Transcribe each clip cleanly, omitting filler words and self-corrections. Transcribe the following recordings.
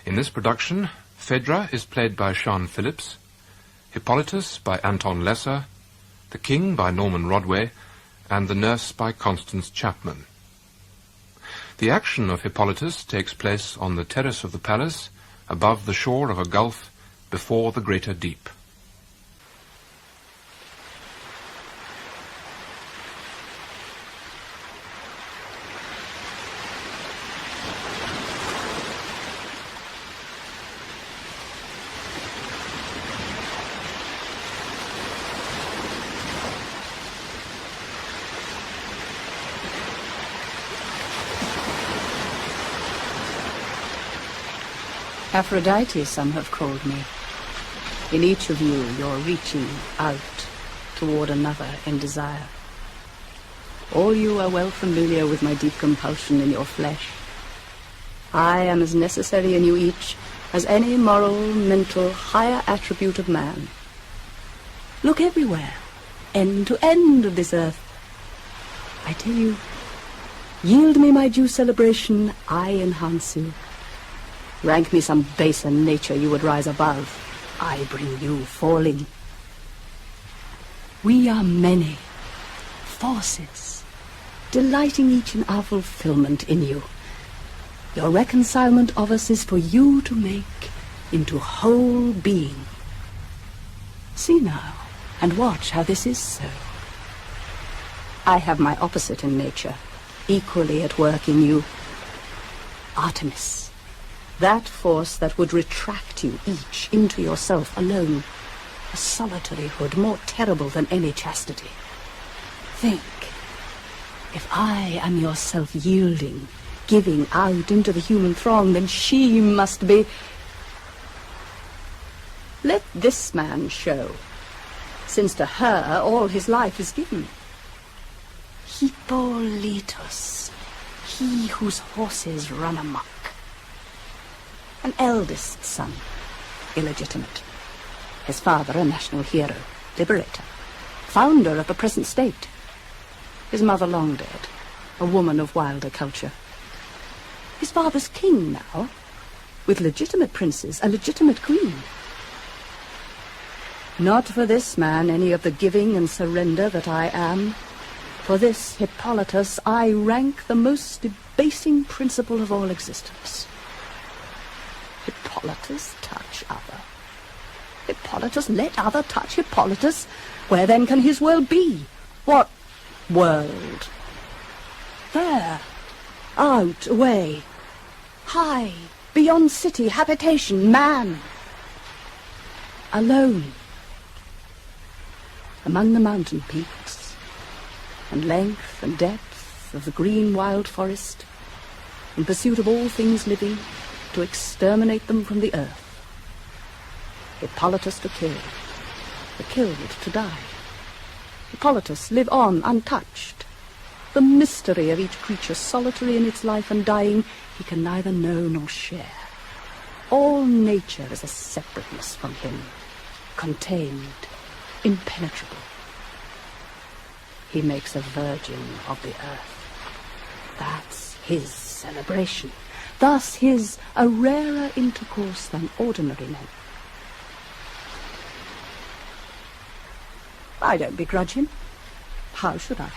In this production, Phaedra is played by Sian Phillips, Hippolytus by Anton Lesser, the King by Norman Rodway, and the Nurse by Constance Chapman. The action of Hippolytus takes place on the terrace of the palace, above the shore of a gulf, before the greater deep. Aphrodite, some have called me. In each of you, you're reaching out toward another in desire. All you are well familiar with my deep compulsion in your flesh. I am as necessary in you each as any moral, mental, higher attribute of man. Look everywhere, end to end of this earth. I tell you, yield me my due celebration, I enhance you. Rank me some baser nature you would rise above, I bring you falling. We are many forces, delighting each in our fulfillment in you. Your reconcilement of us is for you to make into whole being. See now, and watch how this is so. I have my opposite in nature, equally at work in you. Artemis. That force that would retract you each into yourself alone. A solitaryhood more terrible than any chastity. Think, if I am yourself yielding, giving out into the human throng, then she must be... Let this man show, since to her all his life is given. Hippolytus, he whose horses run amok. An eldest son, illegitimate. His father a national hero, liberator, founder of the present state. His mother long dead, a woman of wilder culture. His father's king now, with legitimate princes, a legitimate queen. Not for this man any of the giving and surrender that I am. For this Hippolytus I rank the most debasing principle of all existence. Hippolytus touch other. Hippolytus let other touch Hippolytus. Where then can his world be? What world? There, out, away, high, beyond city, habitation, man. Alone. Among the mountain peaks, and length and depth of the green wild forest, in pursuit of all things living, to exterminate them from the earth. Hippolytus to kill, the killed to die. Hippolytus live on untouched. The mystery of each creature solitary in its life and dying he can neither know nor share. All nature is a separateness from him, contained, impenetrable. He makes a virgin of the earth. That's his celebration. Thus his a rarer intercourse than ordinary men. I don't begrudge him. How should I?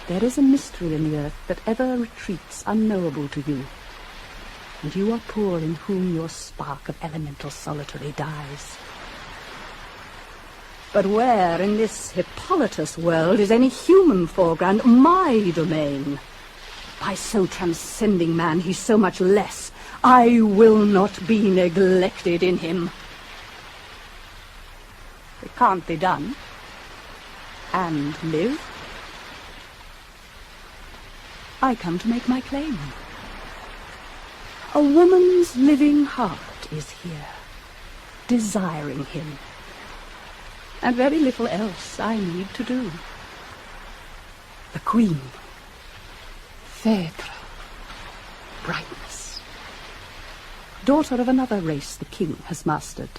There is a mystery in the earth that ever retreats unknowable to you, and you are poor in whom your spark of elemental solitary dies. But where in this Hippolytus world is any human foreground, my domain? By so transcending man, he's so much less. I will not be neglected in him. It can't be done. And live. I come to make my claim. A woman's living heart is here, desiring him. And very little else I need to do. The queen. Phaedra, brightness. Daughter of another race the king has mastered,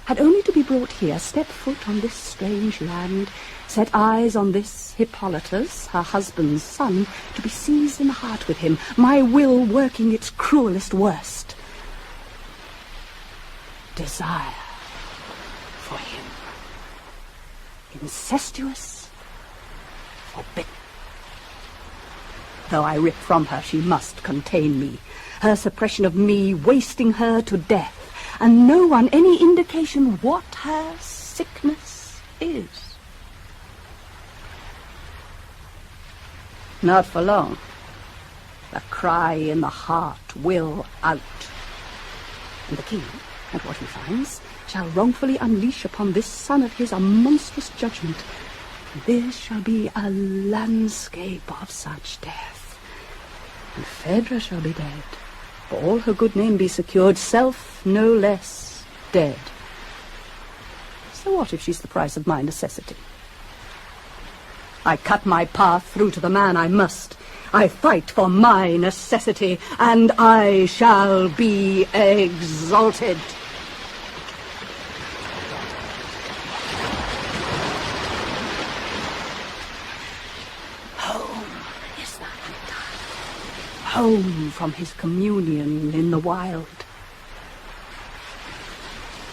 had only to be brought here, step foot on this strange land, set eyes on this Hippolytus, her husband's son, to be seized in the heart with him, my will working its cruelest worst, desire for him. Incestuous, forbidden. Though I rip from her, she must contain me. Her suppression of me wasting her to death, and no one any indication what her sickness is. Not for long. The cry in the heart will out. And the king, at what he finds, shall wrongfully unleash upon this son of his a monstrous judgment. This shall be a landscape of such death. And Phaedra shall be dead, for all her good name be secured, self no less dead. So what if she's the price of my necessity? I cut my path through to the man I must. I fight for my necessity, and I shall be exalted. Home is the hunter. Home from his communion in the wild.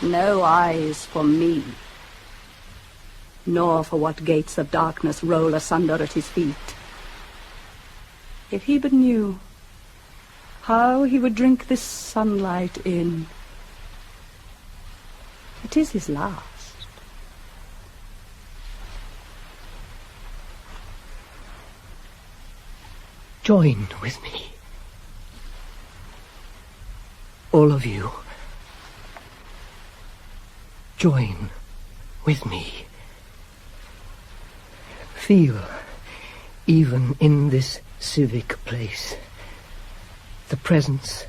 No eyes for me, nor for what gates of darkness roll asunder at his feet. If he but knew how he would drink this sunlight in. It is his last. Join with me. All of you. Join with me. Feel, even in this civic place, the presence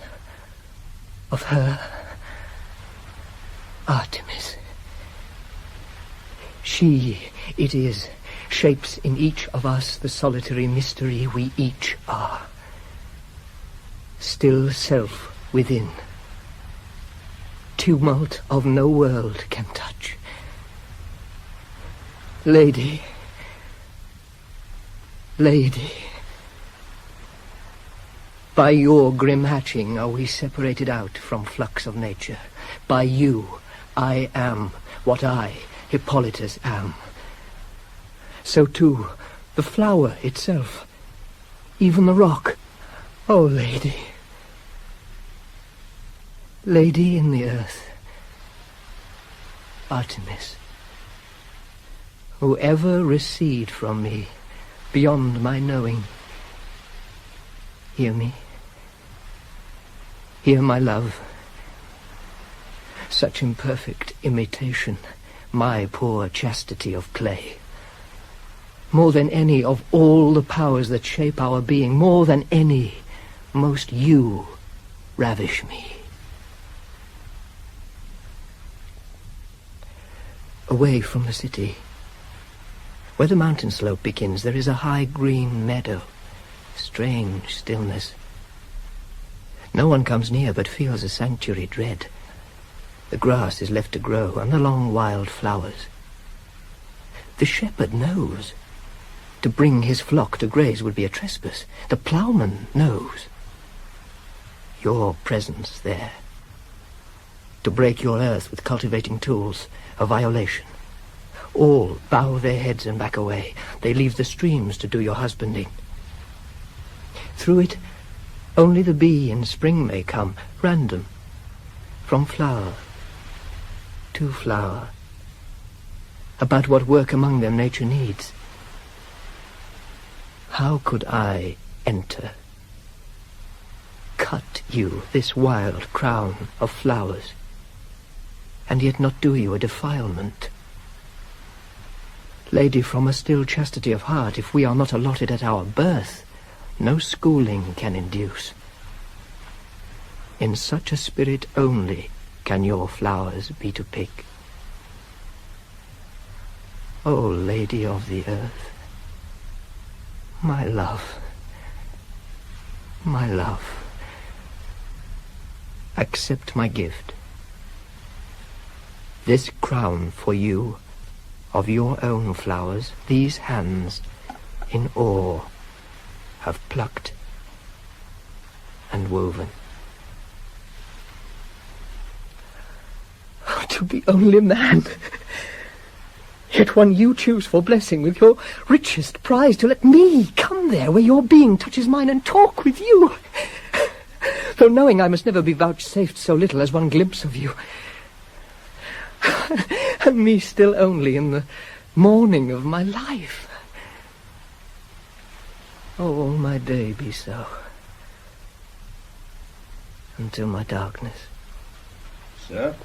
of her, Artemis. She, it is, shapes in each of us the solitary mystery we each are. Still self within. Tumult of no world can touch. Lady, lady, by your grim hatching are we separated out from flux of nature. By you, I am what I, Hippolytus, am. So too, the flower itself, even the rock. Oh, lady, lady in the earth, Artemis, who ever recede from me, beyond my knowing. Hear me. Hear my love. Such imperfect imitation, my poor chastity of clay. More than any of all the powers that shape our being, more than any, most you ravish me. Away from the city, where the mountain slope begins, there is a high green meadow. Strange stillness. No one comes near but feels a sanctuary dread. The grass is left to grow, and the long wild flowers. The shepherd knows. To bring his flock to graze would be a trespass. The ploughman knows. Your presence there. To break your earth with cultivating tools, a violation. All bow their heads and back away. They leave the streams to do your husbanding. Through it, only the bee in spring may come, random, from flower to flower, about what work among them nature needs. How could I enter, cut you this wild crown of flowers, and yet not do you a defilement? Lady, from a still chastity of heart, if we are not allotted at our birth, no schooling can induce. In such a spirit only can your flowers be to pick. O Lady of the Earth, my love, accept my gift. This crown for you, of your own flowers, these hands in awe have plucked and woven. to be only man. Yet one you choose for blessing with your richest prize, to let me come there where your being touches mine and talk with you. Though knowing I must never be vouchsafed so little as one glimpse of you. And me still only in the morning of my life. Oh, all my day be so. Until my darkness. Sir?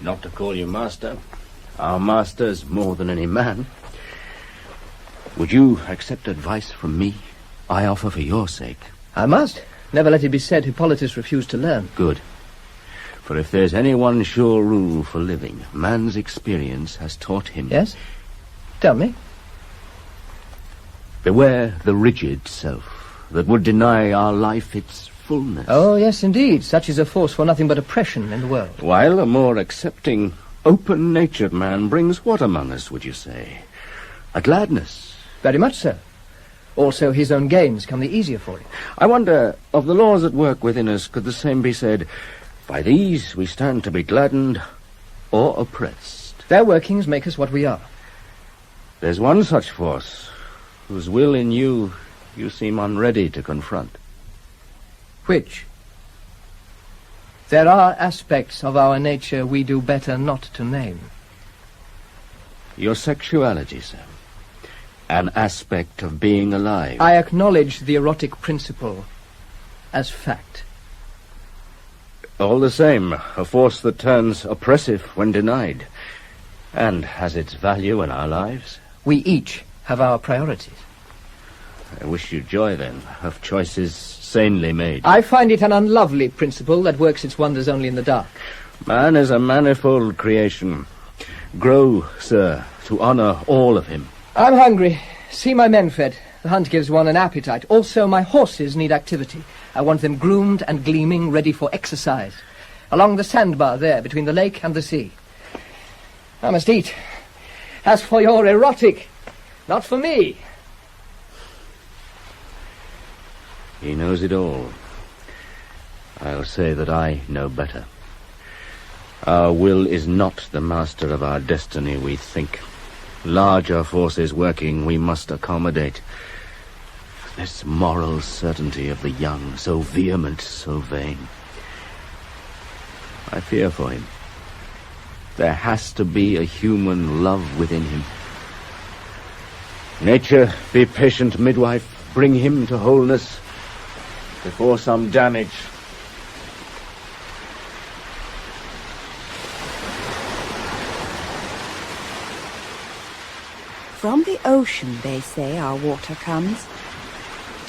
Not to call you master. Our master's more than any man. Would you accept advice from me? I offer for your sake. I must. Never let it be said Hippolytus refused to learn. Good. For if there's any one sure rule for living, man's experience has taught him. Yes? Tell me. Beware the rigid self that would deny our life its fullness. Oh, yes, indeed. Such is a force for nothing but oppression in the world. While a more accepting, open-natured man brings what among us, would you say? A gladness. Very much so. Also, his own gains come the easier for him. I wonder, of the laws at work within us, could the same be said, by these we stand to be gladdened or oppressed? Their workings make us what we are. There's one such force, whose will in you seem unready to confront. Which? There are aspects of our nature we do better not to name. Your sexuality, sir. An aspect of being alive. I acknowledge the erotic principle as fact. All the same, a force that turns oppressive when denied, and has its value in our lives. We each have our priorities. I wish you joy, then, of choices sanely made. I find it an unlovely principle that works its wonders only in the dark. Man is a manifold creation. Grow, sir, to honor all of him. I'm hungry. See my men fed. The hunt gives one an appetite. Also, my horses need activity. I want them groomed and gleaming, ready for exercise. Along the sandbar there, between the lake and the sea. I must eat. As for your erotic, not for me. He knows it all. I'll say that I know better. Our will is not the master of our destiny, we think. Larger forces working, we must accommodate. This moral certainty of the young, so vehement, so vain. I fear for him. There has to be a human love within him. Nature, be patient, midwife. Bring him to wholeness before some damage. From the ocean, they say, our water comes,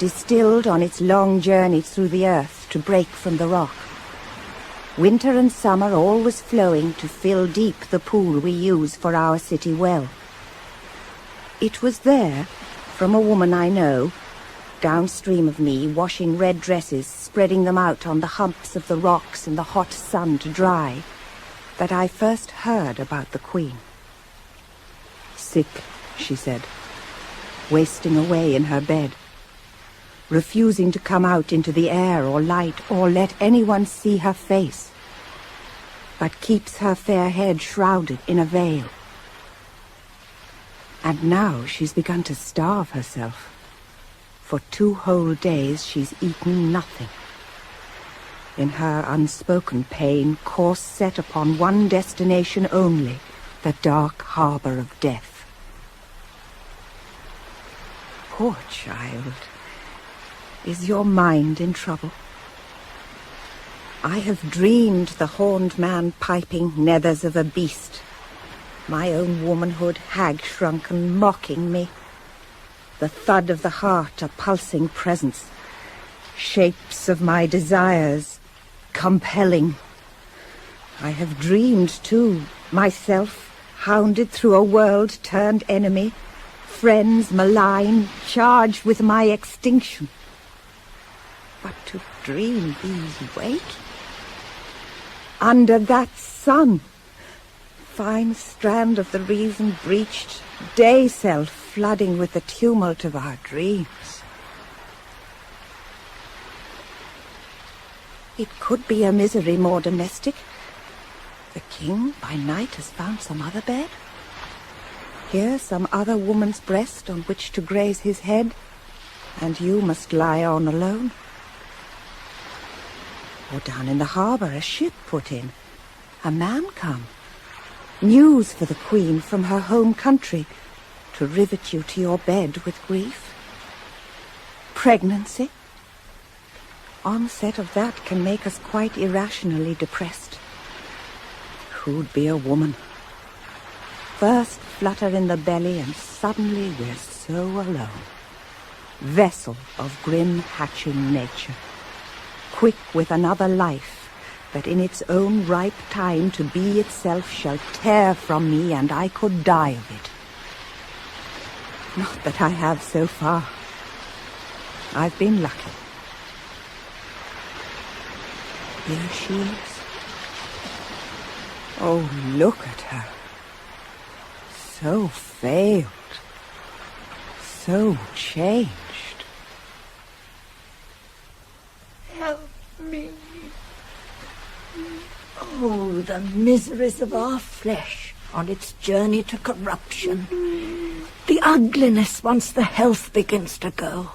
distilled on its long journey through the earth to break from the rock. Winter and summer always flowing to fill deep the pool we use for our city well. It was there, from a woman I know, downstream of me, washing red dresses, spreading them out on the humps of the rocks in the hot sun to dry, that I first heard about the Queen. Sick, she said, wasting away in her bed, refusing to come out into the air or light or let anyone see her face, but keeps her fair head shrouded in a veil. And now she's begun to starve herself. For 2 whole days she's eaten nothing. In her unspoken pain, course set upon one destination only, the dark harbor of death. Poor child, is your mind in trouble? I have dreamed the horned man piping nethers of a beast, my own womanhood hag-shrunken, mocking me, the thud of the heart a pulsing presence, shapes of my desires compelling. I have dreamed, too, myself hounded through a world turned enemy, friends malign, charged with my extinction. But to dream these wake, under that sun, fine strand of the reason breached, day self flooding with the tumult of our dreams. It could be a misery more domestic, The king by night has found some other bed? Here some other woman's breast on which to graze his head, and you must lie on alone? Or down in the harbour a ship put in, a man come, news for the queen from her home country, to rivet you to your bed with grief? Pregnancy? Onset of that can make us quite irrationally depressed. Who'd be a woman? First flutter in the belly, and suddenly we're so alone. Vessel of grim hatching nature, quick with another life, that in its own ripe time to be itself shall tear from me, and I could die of it. Not that I have so far. I've been lucky. Here she is. Oh, look at her. So failed. So changed. Help me. Oh, the miseries of our flesh on its journey to corruption. The ugliness once the health begins to go.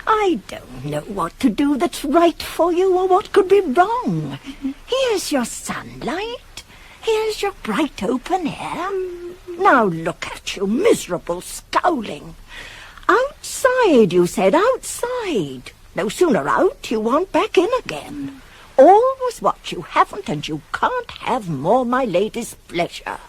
I don't know what to do that's right for you or what could be wrong. Here's your sunlight. Here's your bright open air. Now look at you, miserable, scowling. Outside, you said, outside. No sooner out, you want back in again. Always what you haven't, and you can't have more, my lady's pleasure.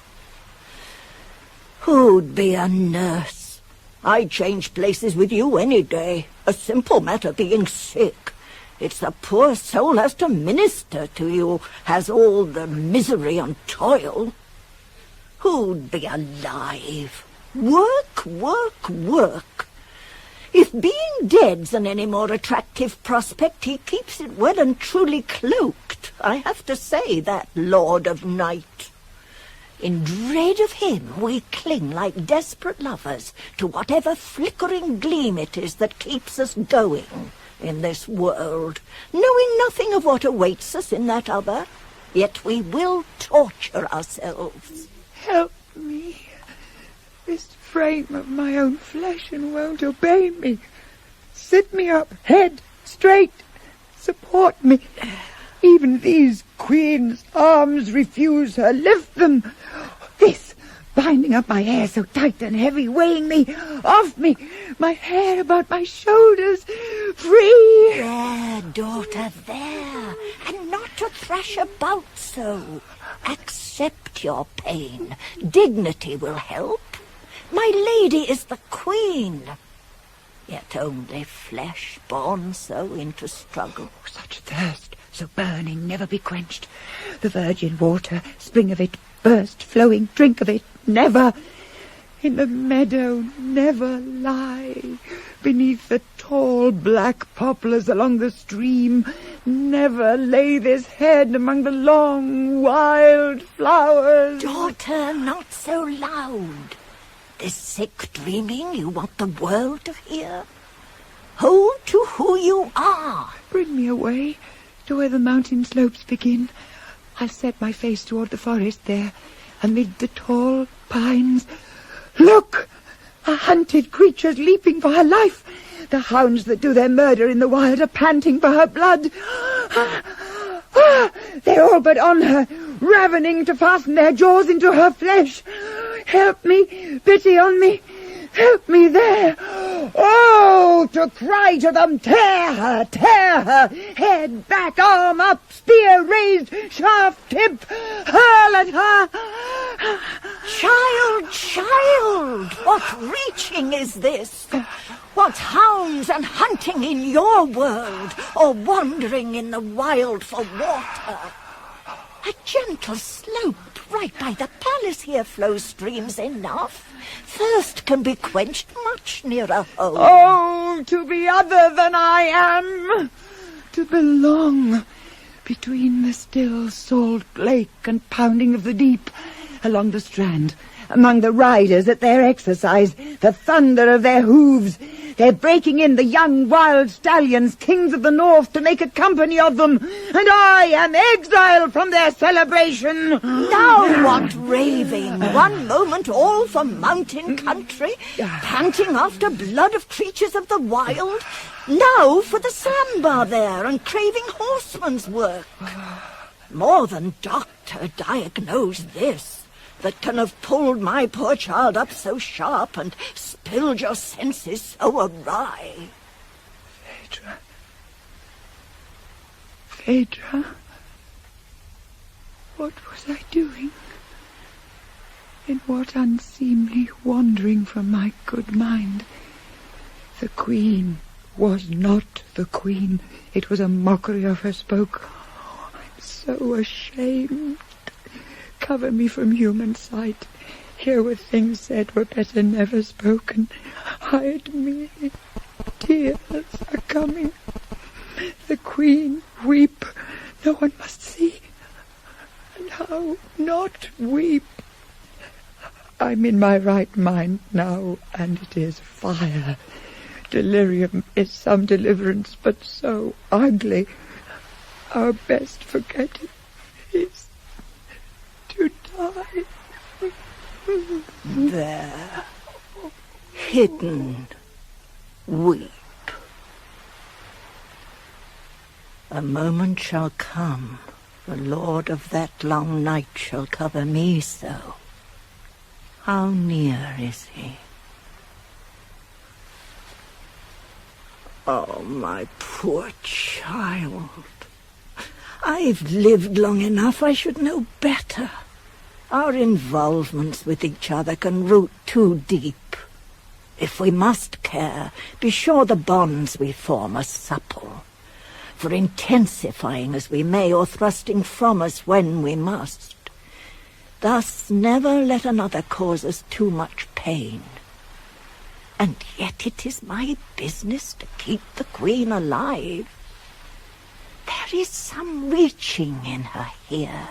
Who'd be a nurse? I'd change places with you any day. A simple matter being sick. It's the poor soul has to minister to you, has all the misery and toil. Who'd be alive? Work, work, work. If being dead's an any more attractive prospect, he keeps it well and truly cloaked. I have to say, that Lord of Night. In dread of him, we cling like desperate lovers to whatever flickering gleam it is that keeps us going in this world, knowing nothing of what awaits us in that other. Yet we will torture ourselves. Help me. This frame of my own flesh and won't obey me. Sit me up, head straight. Support me. Even these queen's arms refuse her. Lift them. This, binding up my hair so tight and heavy, weighing me, off me, my hair about my shoulders, free. There, daughter, there, and not to thrash about so. Accept your pain. Dignity will help. My lady is the queen. Yet only flesh born so into struggle. Such thirst, so burning, never be quenched. The virgin water, spring of it, burst, flowing, drink of it, never. In the meadow, never lie. Beneath the tall black poplars along the stream, never lay this head among the long wild flowers. Daughter, not so loud. This sick dreaming you want the world to hear. Hold to who you are. Bring me away to where the mountain slopes begin. I'll set my face toward the forest there, amid the tall pines. Look! A hunted creature's leaping for her life. The hounds that do their murder in the wild are panting for her blood. They're all but on her, ravening to fasten their jaws into her flesh. Help me, pity on me, help me there. Oh, to cry to them, tear her, head back, arm up, spear raised, shaft tipped, hurl at her. Child, what reaching is this? What hounds and hunting in your world, or wandering in the wild for water? A gentle slope right by the palace here flows streams enough. Thirst can be quenched much nearer home. Oh, to be other than I am, to belong between the still salt lake and pounding of the deep, along the strand, among the riders at their exercise, the thunder of their hooves, They're breaking in the young wild stallions, kings of the north, to make a company of them, and I am exiled from their celebration. Now what raving! One moment all for mountain country, panting after blood of creatures of the wild. Now for the sandbar there, and craving horseman's work. More than doctor diagnose this, that can have pulled my poor child up so sharp and spilled your senses so awry. Phaedra, what was I doing? In what unseemly wandering from my good mind? The queen was not the queen. It was a mockery of her spoke. Oh, I'm so ashamed. Cover me from human sight. Here were things said were better never spoken. Hide me. Tears are coming. The queen weep. No one must see. And how not weep? I'm in my right mind now, and it is fire. Delirium is some deliverance, but so ugly. Our best forgetting is to die. There, hidden, weep. A moment shall come, the Lord of that long night shall cover me so. How near is he? Oh, my poor child. I've lived long enough, I should know better. Our involvements with each other can root too deep. If we must care, be sure the bonds we form are supple. For intensifying as we may, or thrusting from us when we must. Thus never let another cause us too much pain. And yet it is my business to keep the queen alive. There is some reaching in her here.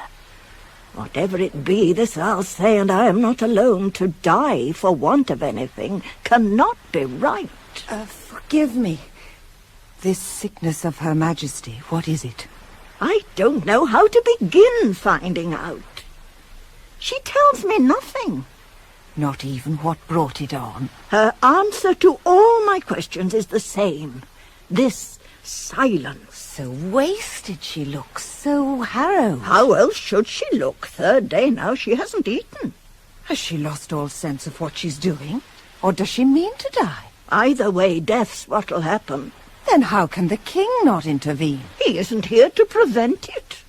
Whatever it be, this I'll say, and I am not alone. To die for want of anything cannot be right. Forgive me. This sickness of Her Majesty, what is it? I don't know how to begin finding out. She tells me nothing. Not even what brought it on? Her answer to all my questions is the same. This silence. So wasted she looks, so harrowed. How else should she look? Third day now she hasn't eaten. Has she lost all sense of what she's doing? Or does she mean to die? Either way, death's what'll happen. Then how can the king not intervene? He isn't here to prevent it.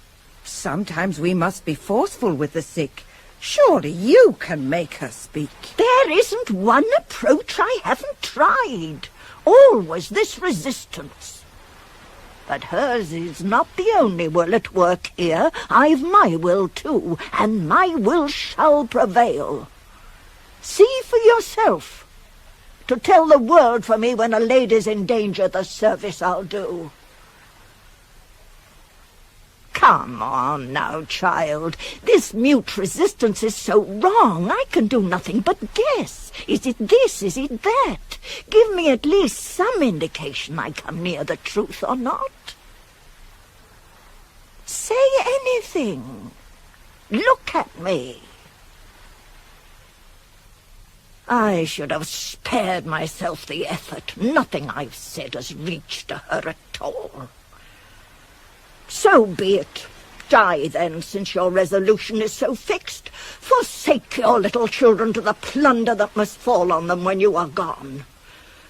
Sometimes we must be forceful with the sick. Surely you can make her speak. There isn't one approach I haven't tried. Always this resistance. But hers is not the only will at work here. I've my will too, and my will shall prevail. See for yourself. To tell the world for me when a lady's in danger, the service I'll do. Come on now, child. This mute resistance is so wrong. I can do nothing but guess. Is it this? Is it that? Give me at least some indication I come near the truth or not. Say anything. Look at me. I should have spared myself the effort. Nothing I've said has reached to her at all. So be it. Die then, since your resolution is so fixed. Forsake your little children to the plunder that must fall on them when you are gone.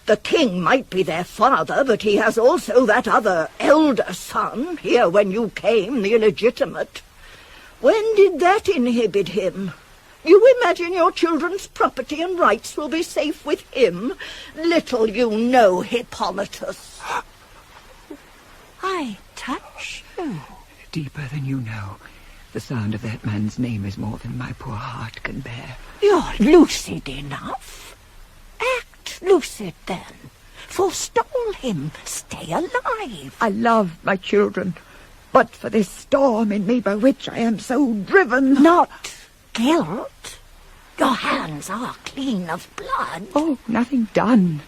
The king might be their father, but he has also that other elder son, here when you came, the illegitimate. When did that inhibit him? You imagine your children's property and rights will be safe with him? Little you know, Hippolytus. I touch you. Deeper than you know. The sound of that man's name is more than my poor heart can bear. You're lucid enough. Act lucid, then. Forestall him. Stay alive. I love my children, but for this storm in me by which I am so driven. Not guilt. Your hands are clean of blood. Oh, nothing done.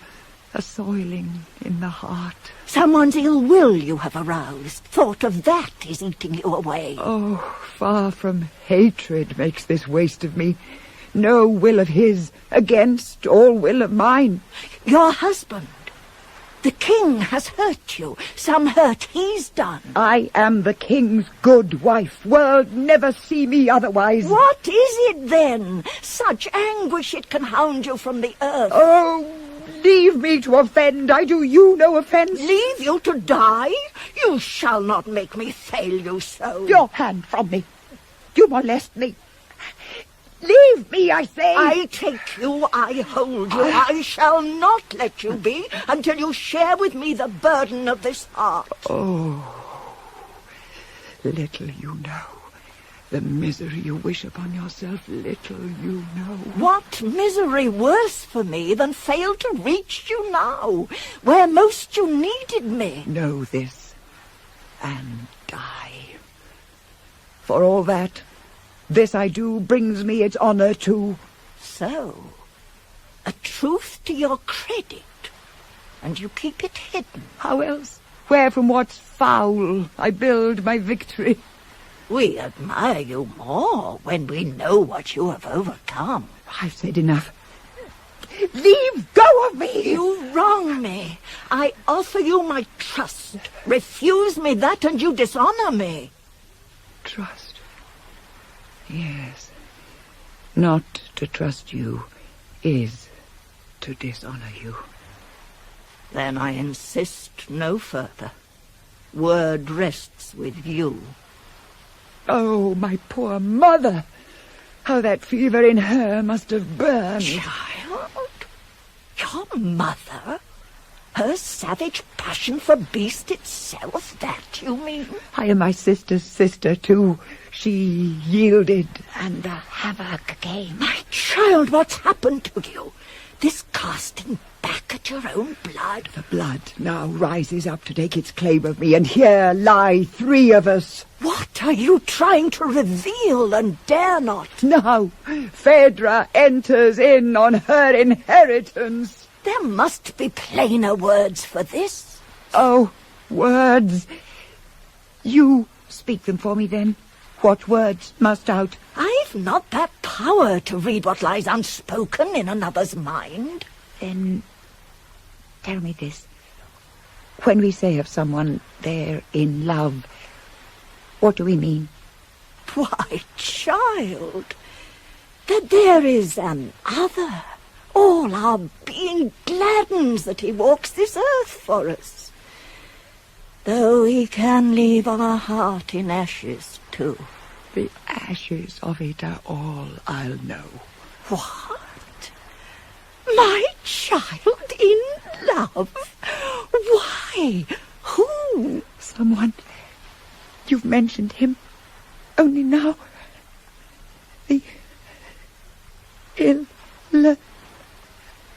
a soiling in the heart. Someone's ill will you have aroused. Thought of that is eating you away. Oh, far from hatred makes this waste of me. No will of his against all will of mine. Your husband. The king has hurt you. Some hurt he's done. I am the king's good wife. World never see me otherwise. What is it then? Such anguish it can hound you from the earth. Oh, leave me to offend. I do you no offence. Leave you to die? You shall not make me fail you so. Your hand from me. You molest me. Leave me, I say. I take you, I hold you. I shall not let you be until you share with me the burden of this heart. Oh, little you know. The misery you wish upon yourself, little you know. What misery worse for me than fail to reach you now, where most you needed me? Know this, and die. For all that, this I do brings me its honour too. So, a truth to your credit, and you keep it hidden. How else? Where from what's foul I build my victory? We admire you more when we know what you have overcome. I've said enough. Leave go of me! You wrong me. I offer you my trust. Refuse me that and you dishonour me. Trust? Yes. Not to trust you is to dishonour you. Then I insist no further. Word rests with you. Oh, my poor mother! How that fever in her must have burned. Child? Your mother? Her savage passion for beast itself, that you mean? I am my sister's sister, too. She yielded, and the havoc came. My child, what's happened to you? This casting back at your own blood? The blood now rises up to take its claim of me, and here lie 3 of us. What are you trying to reveal and dare not? Now, Phaedra enters in on her inheritance. There must be plainer words for this. Oh, words. You speak them for me, then. What words must out? I've not that power to read what lies unspoken in another's mind. Then tell me this. When we say of someone they're in love, what do we mean? Why, child, that there is an other. All our being gladdens that he walks this earth for us. Though he can leave our heart in ashes, too. The ashes of it are all I'll know. What? My child in love? Why? Who? Someone. You've mentioned him. Only now. The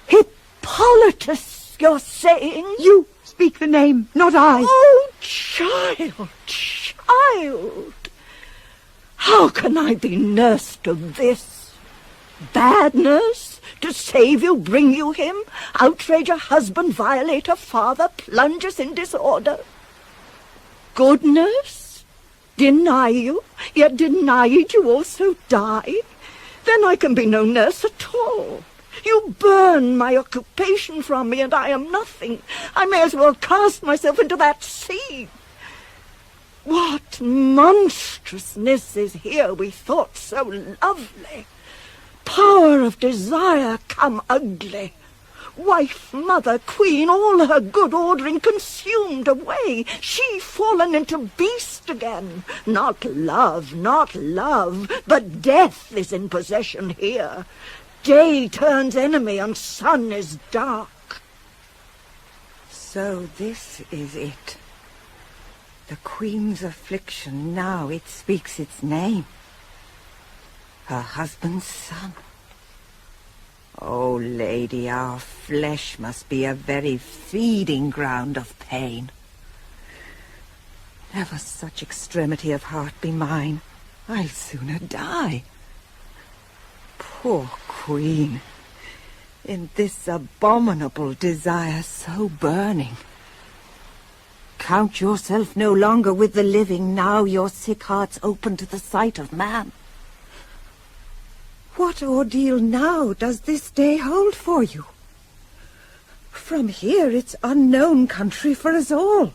Hippolytus, you're saying? You speak the name, not I. Oh, child, child. How can I be nurse to this? Bad nurse? To save you, bring you him? Outrage a husband, violate a father, plunge us in disorder? Good nurse? Deny you, yet denied you also die? Then I can be no nurse at all. You burn my occupation from me, and I am nothing. I may as well cast myself into that sea. What monstrousness is here we thought so lovely? Power of desire come ugly. Wife, mother, queen, all her good ordering consumed away. She fallen into beast again. Not love, but death is in possession here. Day turns enemy and sun is dark. So this is it. The Queen's affliction, now it speaks its name. Her husband's son. Oh, lady, our flesh must be a very feeding ground of pain. Never such extremity of heart be mine. I'll sooner die. Poor Queen. in this abominable desire so burning. Count yourself no longer with the living, now your sick heart's open to the sight of man. What ordeal now does this day hold for you? From here it's unknown country for us all.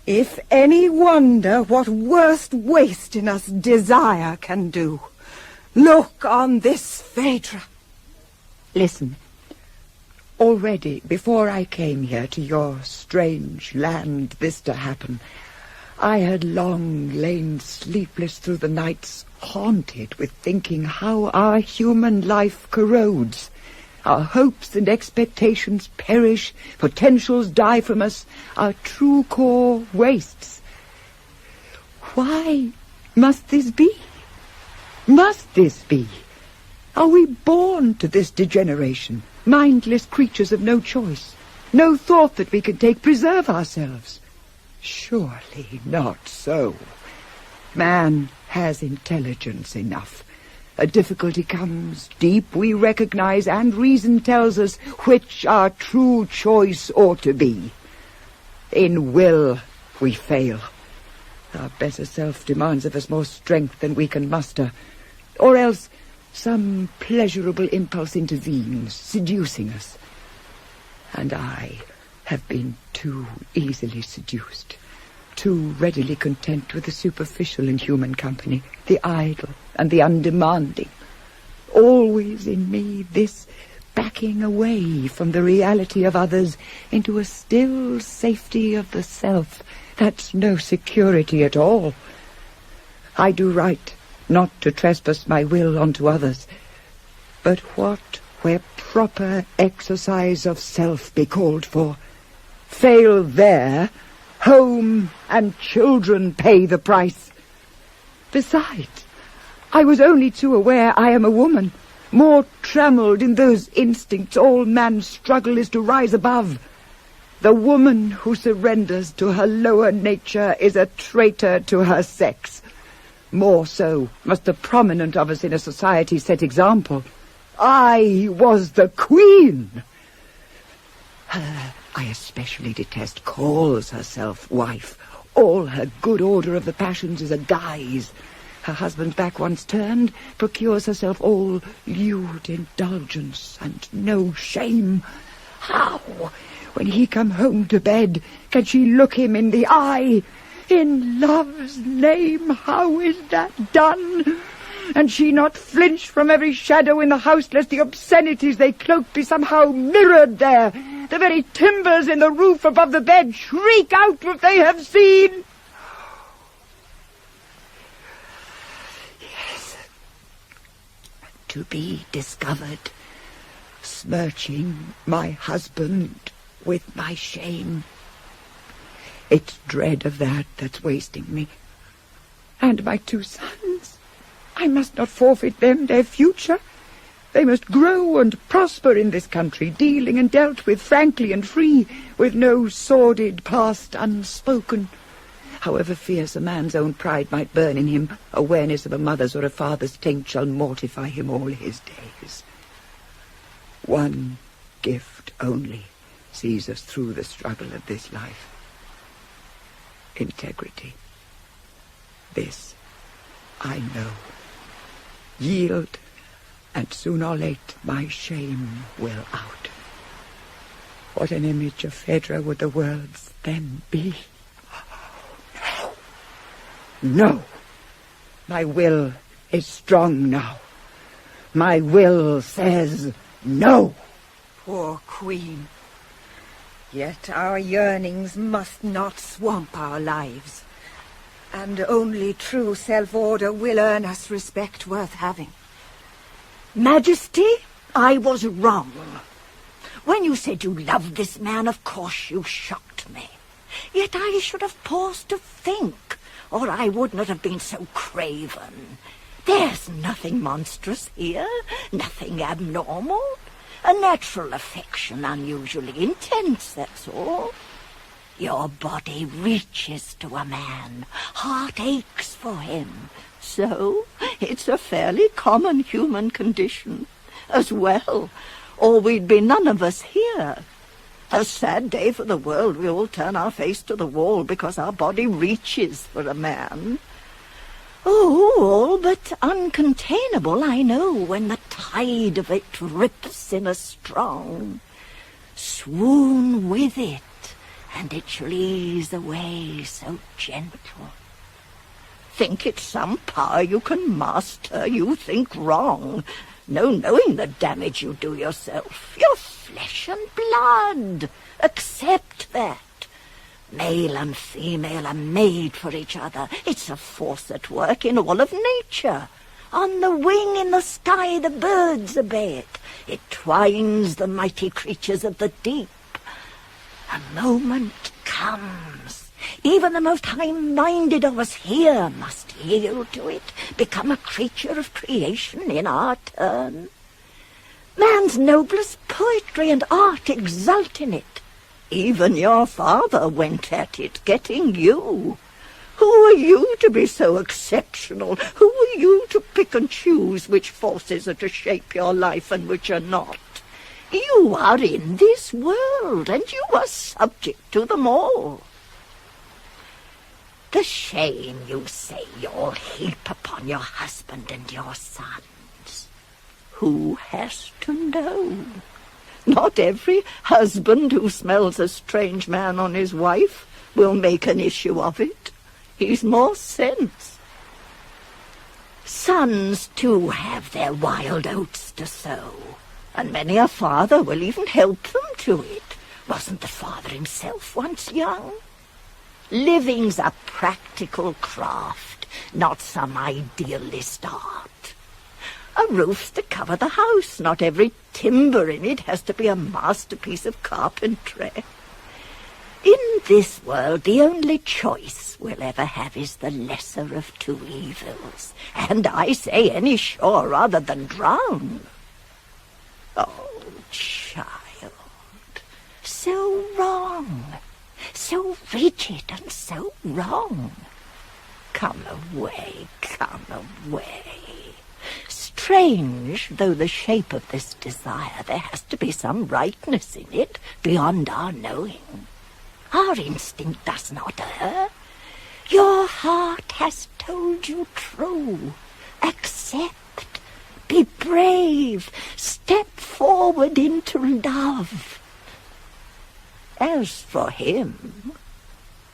If any wonder what worst waste in us desire can do, look on this Phaedra. Listen. Already, before I came here to your strange land, this to happen, I had long lain sleepless through the nights, haunted with thinking how our human life corrodes. Our hopes and expectations perish, potentials die from us, our true core wastes. Why must this be? Must this be? Are we born to this degeneration, mindless creatures of no choice, no thought that we can take preserve ourselves? Surely not so. Man has intelligence enough. A difficulty comes, deep we recognize, and reason tells us which our true choice ought to be. In will we fail. Our better self demands of us more strength than we can muster, or else some pleasurable impulse intervenes, seducing us. And I have been too easily seduced, too readily content with the superficial in human company, the idle and the undemanding. Always in me this backing away from the reality of others into a still safety of the self that's no security at all. I do right not to trespass my will onto others, but what where proper exercise of self be called for? Fail there, home and children pay the price. Besides, I was only too aware I am a woman, more trammelled in those instincts all man's struggle is to rise above. The woman who surrenders to her lower nature is a traitor to her sex. More so must the prominent of us in a society set example. I was the queen. Her I especially detest calls herself wife. All her good order of the passions is a guise. Her husband's back once turned, procures herself all lewd indulgence and no shame. How, when he come home to bed, can she look him in the eye? In love's name, how is that done? And she not flinch from every shadow in the house, lest the obscenities they cloak be somehow mirrored there. The very timbers in the roof above the bed shriek out what they have seen. Yes, to be discovered, smirching my husband with my shame. It's dread of that that's wasting me. And my 2 sons, I must not forfeit them their future. They must grow and prosper in this country, dealing and dealt with frankly and free, with no sordid past unspoken. However fierce a man's own pride might burn in him, awareness of a mother's or a father's taint shall mortify him all his days. One gift only sees us through the struggle of this life. Integrity. This I know. Yield, and soon or late my shame will out. What an image of Phaedra would the world's then be? No. No. My will is strong now. My will says no. Poor queen. Yet our yearnings must not swamp our lives. And only true self-order will earn us respect worth having. Majesty, I was wrong. When you said you loved this man, of course you shocked me. Yet I should have paused to think, or I would not have been so craven. There's nothing monstrous here, nothing abnormal. A natural affection, unusually intense, that's all. Your body reaches to a man, heart aches for him. So, it's a fairly common human condition. as well, or we'd be none of us here. A sad day for the world. We all turn our face to the wall because our body reaches for a man. Oh, all but uncontainable, I know, when the tide of it rips in us strong. Swoon with it, and it shall ease away so gentle. Think it's some power you can master, you think wrong. No knowing the damage you do yourself. You're flesh and blood. Accept that. Male and female are made for each other. It's a force at work in all of nature. On the wing in the sky the birds obey it. It twines the mighty creatures of the deep. A moment comes. Even the most high-minded of us here must yield to it, become a creature of creation in our turn. Man's noblest poetry and art exult in it. Even your father went at it, getting you. Who are you to be so exceptional? Who are you to pick and choose which forces are to shape your life and which are not? You are in this world, and you are subject to them all. The shame, you say, you'll heap upon your husband and your sons. Who has to know? Not every husband who smells a strange man on his wife will make an issue of it. He's more sense. Sons, too, have their wild oats to sow, and many a father will even help them to it. Wasn't the father himself once young? Living's a practical craft, not some idealist art. A roof's to cover the house. Not every timber in it has to be a masterpiece of carpentry. In this world, the only choice we'll ever have is the lesser of two evils. And I say any shore rather than drown. Oh, child, so wrong. So rigid and so wrong. Come away, come away. Strange though the shape of this desire, there has to be some rightness in it beyond our knowing. Our instinct does not err. Your heart has told you true. Accept. Be brave. Step forward into love. As for him,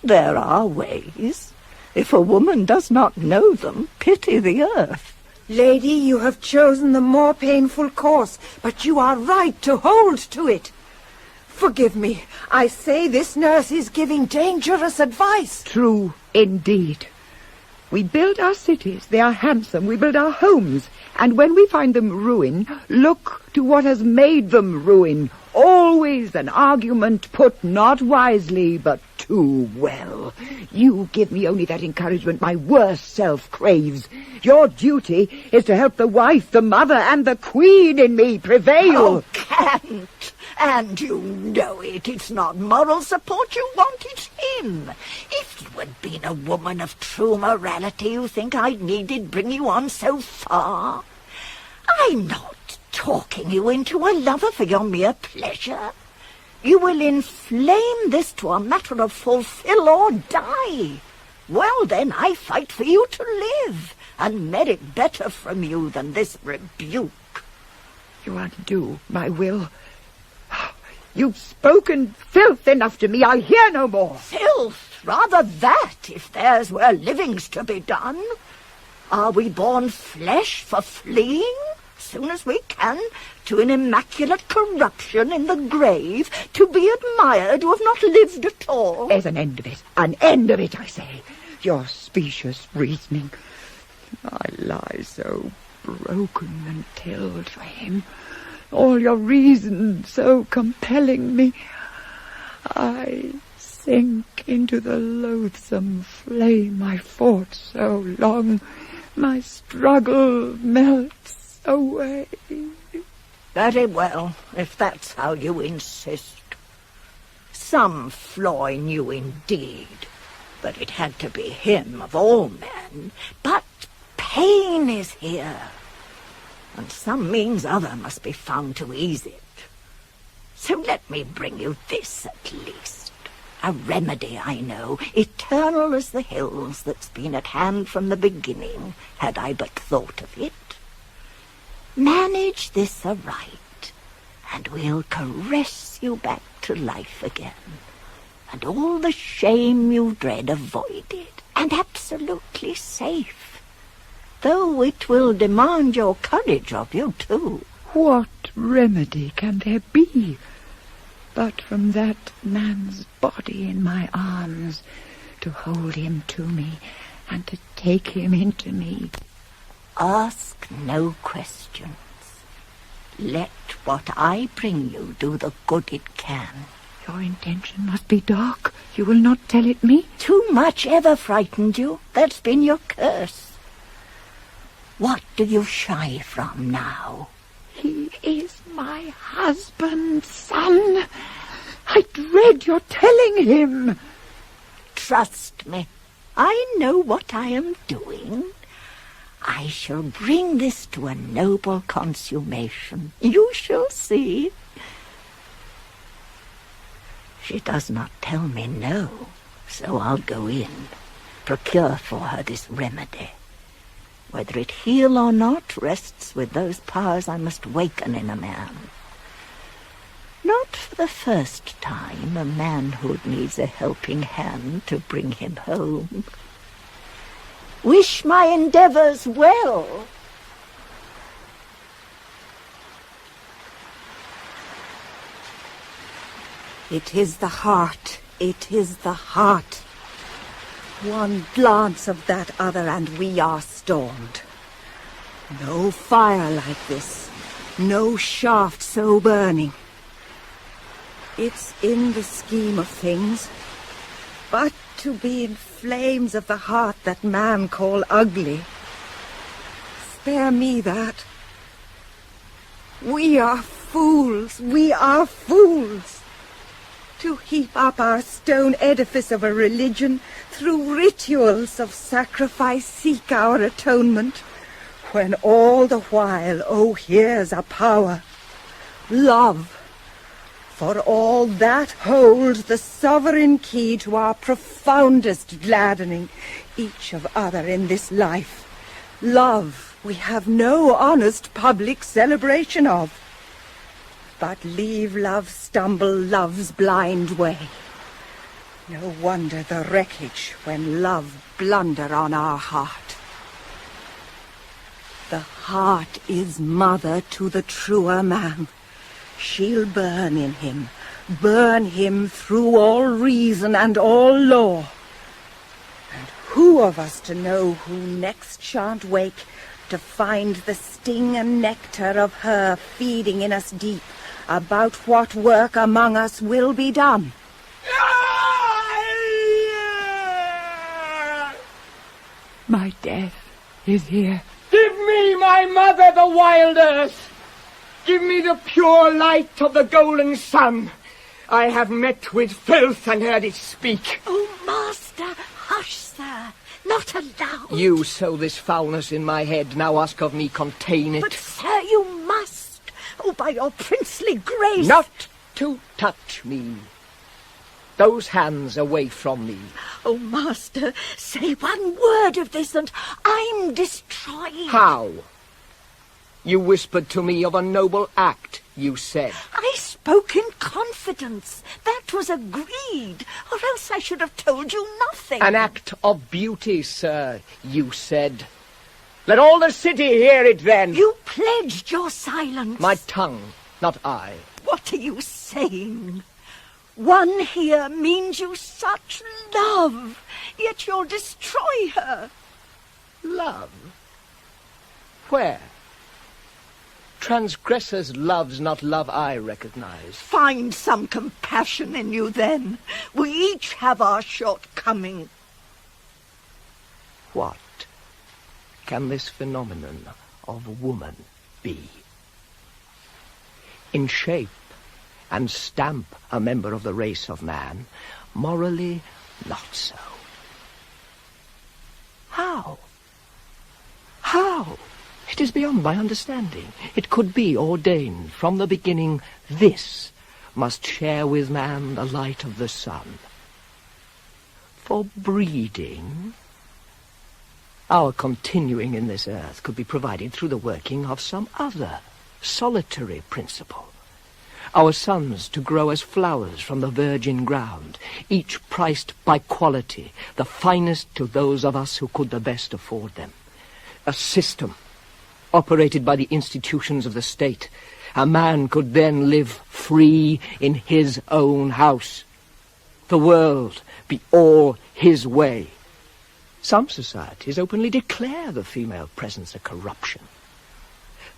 there are ways. If a woman does not know them, pity the earth. Lady, you have chosen the more painful course, but you are right to hold to it. Forgive me. I say this nurse is giving dangerous advice. True, indeed. We build our cities. They are handsome. We build our homes. And when we find them ruin, look to what has made them ruin. Always an argument put not wisely, but too well. You give me only that encouragement my worst self craves. Your duty is to help the wife, the mother, and the queen in me prevail. Oh, can't. And you know it. It's not moral support you want, it's him. If you had been a woman of true morality, you think I needed bring you on so far? I'm not talking you into a lover for your mere pleasure. You will inflame this to a matter of fulfill or die. Well, then, I fight for you to live, and merit better from you than this rebuke. You undo my will. You've spoken filth enough to me. I'll hear no more. Filth? Rather that, if there's where living's to be done. Are we born flesh for fleeing, soon as we can, to an immaculate corruption in the grave, to be admired who have not lived at all? There's an end of it. An end of it, I say. Your specious reasoning. I lie so broken and tilled for him. All your reason so compelling me. I sink into the loathsome flame I fought so long. My struggle melts away. Very well, if that's how you insist. Some flaw in you indeed, but it had to be him of all men. But pain is here. and some means other must be found to ease it. So let me bring you this at least. A remedy, I know, eternal as the hills, that's been at hand from the beginning, had I but thought of it. Manage this aright, and we'll caress you back to life again, and all the shame you dread avoided, and absolutely safe, though it will demand your courage of you, too. What remedy can there be but from that man's body in my arms, to hold him to me and to take him into me? Ask no questions. Let what I bring you do the good it can. Your intention must be dark. You will not tell it me? Too much ever frightened you. That's been your curse. What do you shy from now? He is my husband's son. I dread your telling him. Trust me, I know what I am doing. I shall bring this to a noble consummation. You shall see. She does not tell me no, so I'll go in, procure for her this remedy. Whether it heal or not rests with those powers I must waken in a man. Not for the first time a manhood needs a helping hand to bring him home. Wish my endeavours well. It is the heart, it is the heart. One glance of that other and we are stormed. No fire like this, no shaft so burning. It's in the scheme of things, but to be in flames of the heart that man call ugly. Spare me that. We are fools, to heap up our stone edifice of a religion, through rituals of sacrifice seek our atonement, when all the while, oh, here's a power, love. For all that holds the sovereign key to our profoundest gladdening, each of other in this life. Love we have no honest public celebration of, but leave love stumble love's blind way. No wonder the wreckage when love blunder on our heart. The heart is mother to the truer man. She'll burn in him, burn him through all reason and all law. And who of us to know who next shan't wake to find the sting and nectar of her feeding in us deep, about what work among us will be done? My death is here. Give me my mother, the wild earth. Give me the pure light of the golden sun. I have met with filth and heard it speak. Oh, master, hush, sir. Not aloud. You sow this foulness in my head, now ask of me contain it. But, sir, you must. Oh, by your princely grace. Not to touch me. Those hands away from me. Oh, master, say one word of this and I'm destroyed. How? You whispered to me of a noble act, you said. I spoke in confidence. That was agreed, or else I should have told you nothing. An act of beauty, sir, you said. Let all the city hear it then. You pledged your silence. My tongue, not I. What are you saying? One here means you such love, yet you'll destroy her. Love? Where? Transgressors' love's not love I recognize. Find some compassion in you, then. We each have our shortcoming. What can this phenomenon of woman be? In shape and stamp a member of the race of man, morally not so. How? How? It is beyond my understanding. It could be ordained from the beginning, this must share with man the light of the sun. For breeding, our continuing in this earth could be provided through the working of some other solitary principle. Our sons to grow as flowers from the virgin ground, each priced by quality, the finest to those of us who could the best afford them. A system operated by the institutions of the state. A man could then live free in his own house. The world be all his way. Some societies openly declare the female presence a corruption.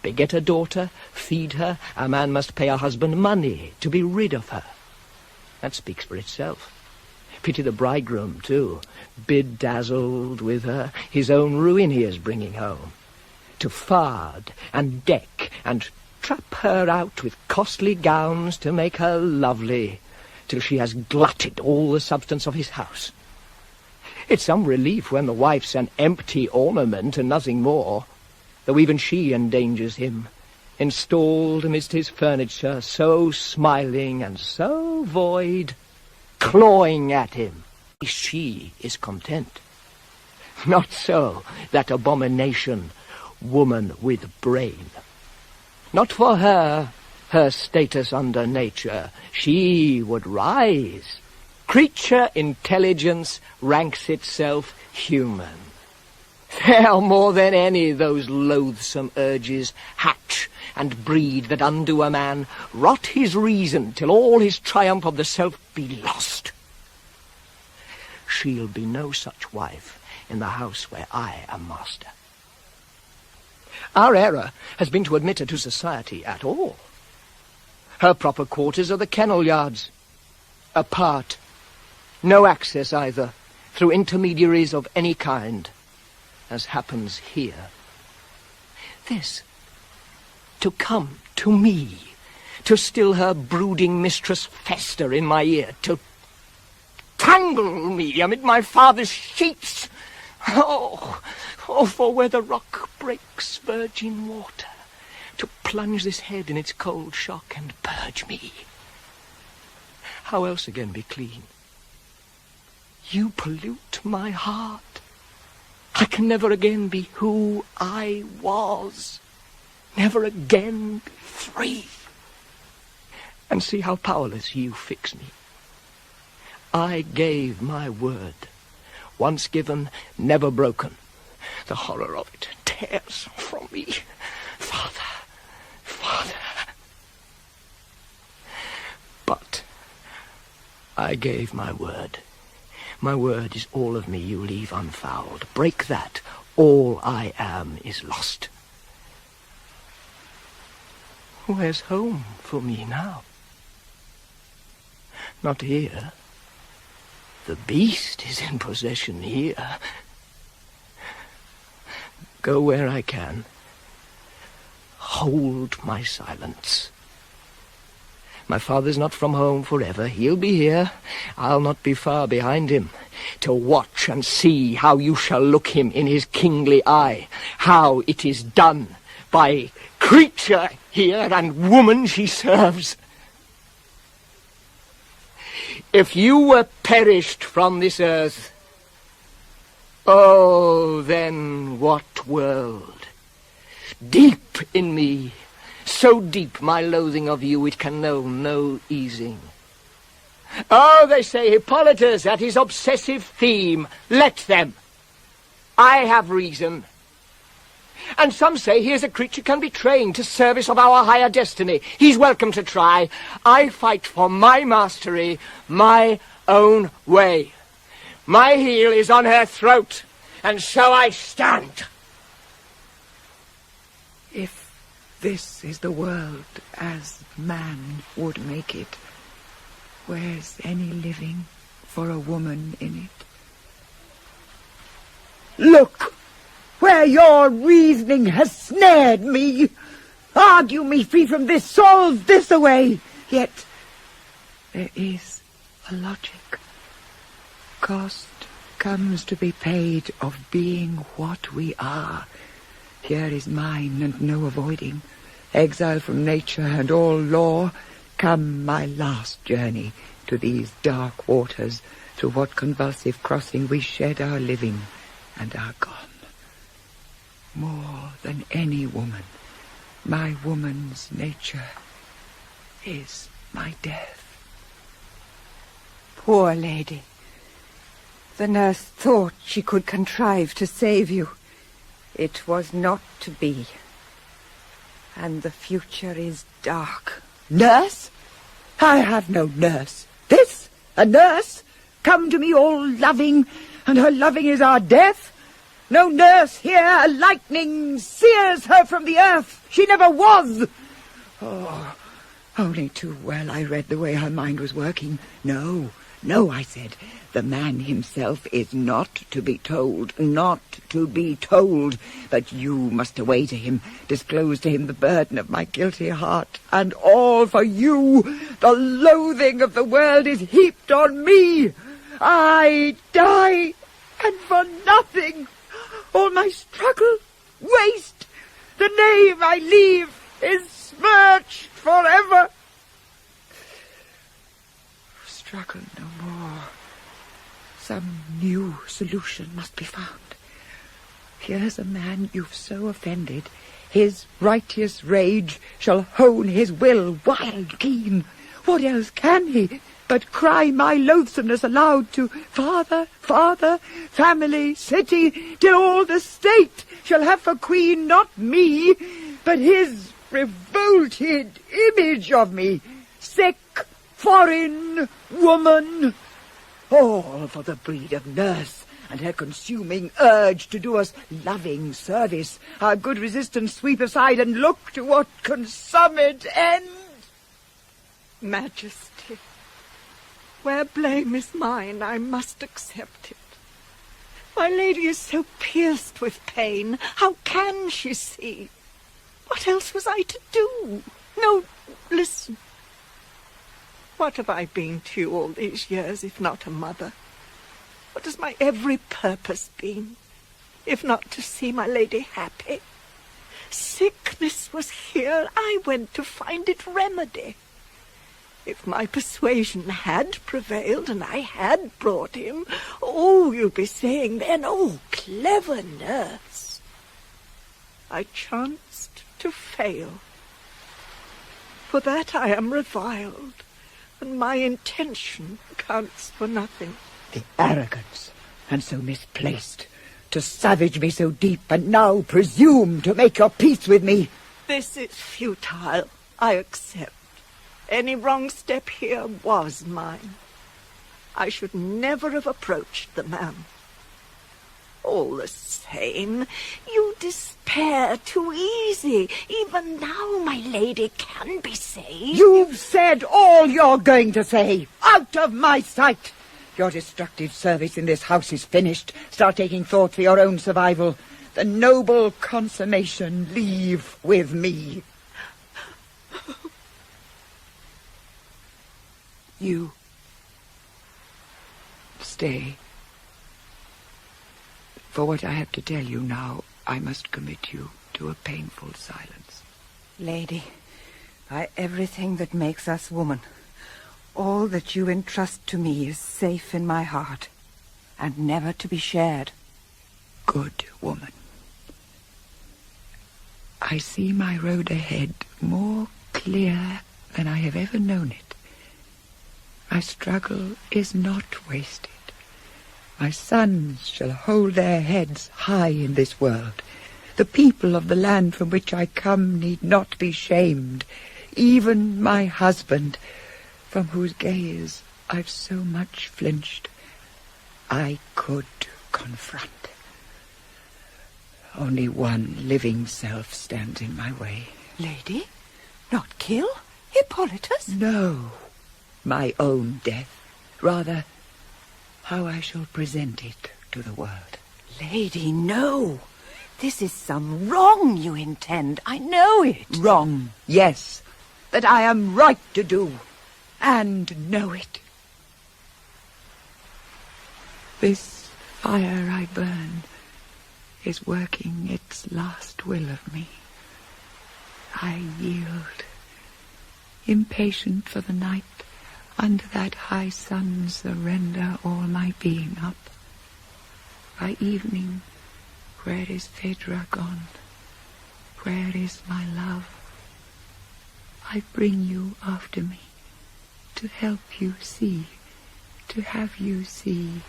Beget a daughter, feed her, a man must pay a husband money to be rid of her. That speaks for itself. Pity the bridegroom, too, bedazzled with her, his own ruin he is bringing home. To fard and deck and trap her out with costly gowns to make her lovely, till she has glutted all the substance of his house. It's some relief when the wife's an empty ornament and nothing more, though even she endangers him, installed amidst his furniture, so smiling and so void, clawing at him. She is content. Not so that abomination, woman with brain. Not for her, her status under nature. She would rise. Creature intelligence ranks itself human. There more than any those loathsome urges hatch and breed that undo a man, rot his reason till all his triumph of the self be lost. She'll be no such wife in the house where I am master. Our error has been to admit her to society at all. Her proper quarters are the kennel yards. Apart, no access either, through intermediaries of any kind, as happens here. This, to come to me, to still her brooding mistress fester in my ear, to tangle me amid my father's sheets. Oh, for where the rock breaks virgin water, to plunge this head in its cold shock and purge me. How else again be clean? You pollute my heart. I can never again be who I was, never again be free. And see how powerless you fix me. I gave my word, once given, never broken. The horror of it tears from me. Father, Father. But I gave my word. My word is all of me you leave unfouled. Break that, all I am is lost. Where's home for me now? Not here. The beast is in possession here. Go where I can. Hold my silence. My father's not from home forever. He'll be here. I'll not be far behind him, to watch and see how you shall look him in his kingly eye, how it is done by creature here and woman she serves. If you were perished from this earth, oh, then what world? Deep in me, so deep my loathing of you it can know no easing. Oh, they say Hippolytus at his obsessive theme. Let them. I have reason. And some say here's a creature can be trained to service of our higher destiny. He's welcome to try. I fight for my mastery, my own way. My heel is on her throat, and so I stand. If this is the world as man would make it, where's any living for a woman in it? Look, where your reasoning has snared me. Argue me free from this, solve this away. Yet there is a logic. Cost comes to be paid of being what we are, Here is mine and no avoiding. Exile from nature and all law, come my last journey to these dark waters, through what convulsive crossing we shed our living and are gone. More than any woman, my woman's nature is my death. Poor lady. The nurse thought she could contrive to save you. It was not to be. And the future is dark. Nurse? I have no nurse. This? A nurse? Come to me all loving, and her loving is our death? No nurse here, a lightning sears her from the earth. She never was. Oh, only too well I read the way her mind was working. No, I said, the man himself is not to be told, not to be told. But you must away to him, disclose to him the burden of my guilty heart, and all for you. The loathing of the world is heaped on me. I die, and for nothing. All my struggle, waste. The name I leave is smirched forever. Struggle no more. Some new solution must be found. Here's a man you've so offended. His righteous rage shall hone his will wild keen. What else can he but cry my loathsomeness aloud to father, family, city, till all the state shall have for queen not me, but his revolted image of me, sick, foreign woman. All for the breed of nurse and her consuming urge to do us loving service, our good resistance sweep aside and look to what consummate end. Majesty, where blame is mine, I must accept it. My lady is so pierced with pain, how can she see? What else was I to do? No, listen. What have I been to you all these years, if not a mother? What has my every purpose been, if not to see my lady happy? Sickness was here, I went to find it remedy. If my persuasion had prevailed, and I had brought him, oh, you'd be saying then, oh, clever nurse. I chanced to fail. For that I am reviled, and my intention counts for nothing. The arrogance, and so misplaced, to savage me so deep, and now presume to make your peace with me. This is futile, I accept. Any wrong step here was mine. I should never have approached the man. All the same, you despair too easy. Even now my lady can be saved. You've said all you're going to say. Out of my sight. Your destructive service in this house is finished. Start taking thought for your own survival. The noble consummation leave with me. You stay. For what I have to tell you now, I must commit you to a painful silence. Lady, by everything that makes us woman, all that you entrust to me is safe in my heart, and never to be shared. Good woman. I see my road ahead more clear than I have ever known it. My struggle is not wasted. My sons shall hold their heads high in this world. The people of the land from which I come need not be shamed. Even my husband, from whose gaze I've so much flinched, I could confront. Only one living self stands in my way. Lady? Not kill? Hippolytus? No. My own death. Rather, how I shall present it to the world. Lady, no. This is some wrong you intend. I know it. Wrong, yes. That I am right to do. And know it. This fire I burn is working its last will of me. I yield, impatient for the night, under that high sun surrender all my being up. By evening, where is Phaedra gone? Where is my love? I bring you after me, to help you see, to have you see,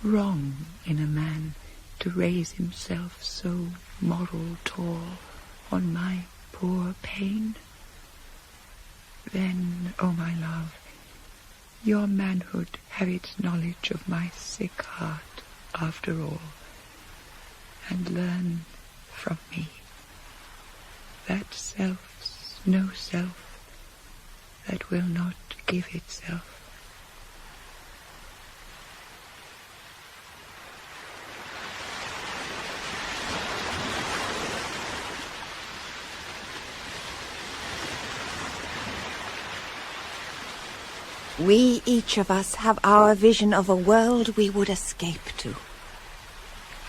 wrong in a man to raise himself so moral tall on my poor pain. Then, O my love, your manhood have its knowledge of my sick heart after all, and learn from me that self's no self that will not give itself. We, each of us, have our vision of a world we would escape to.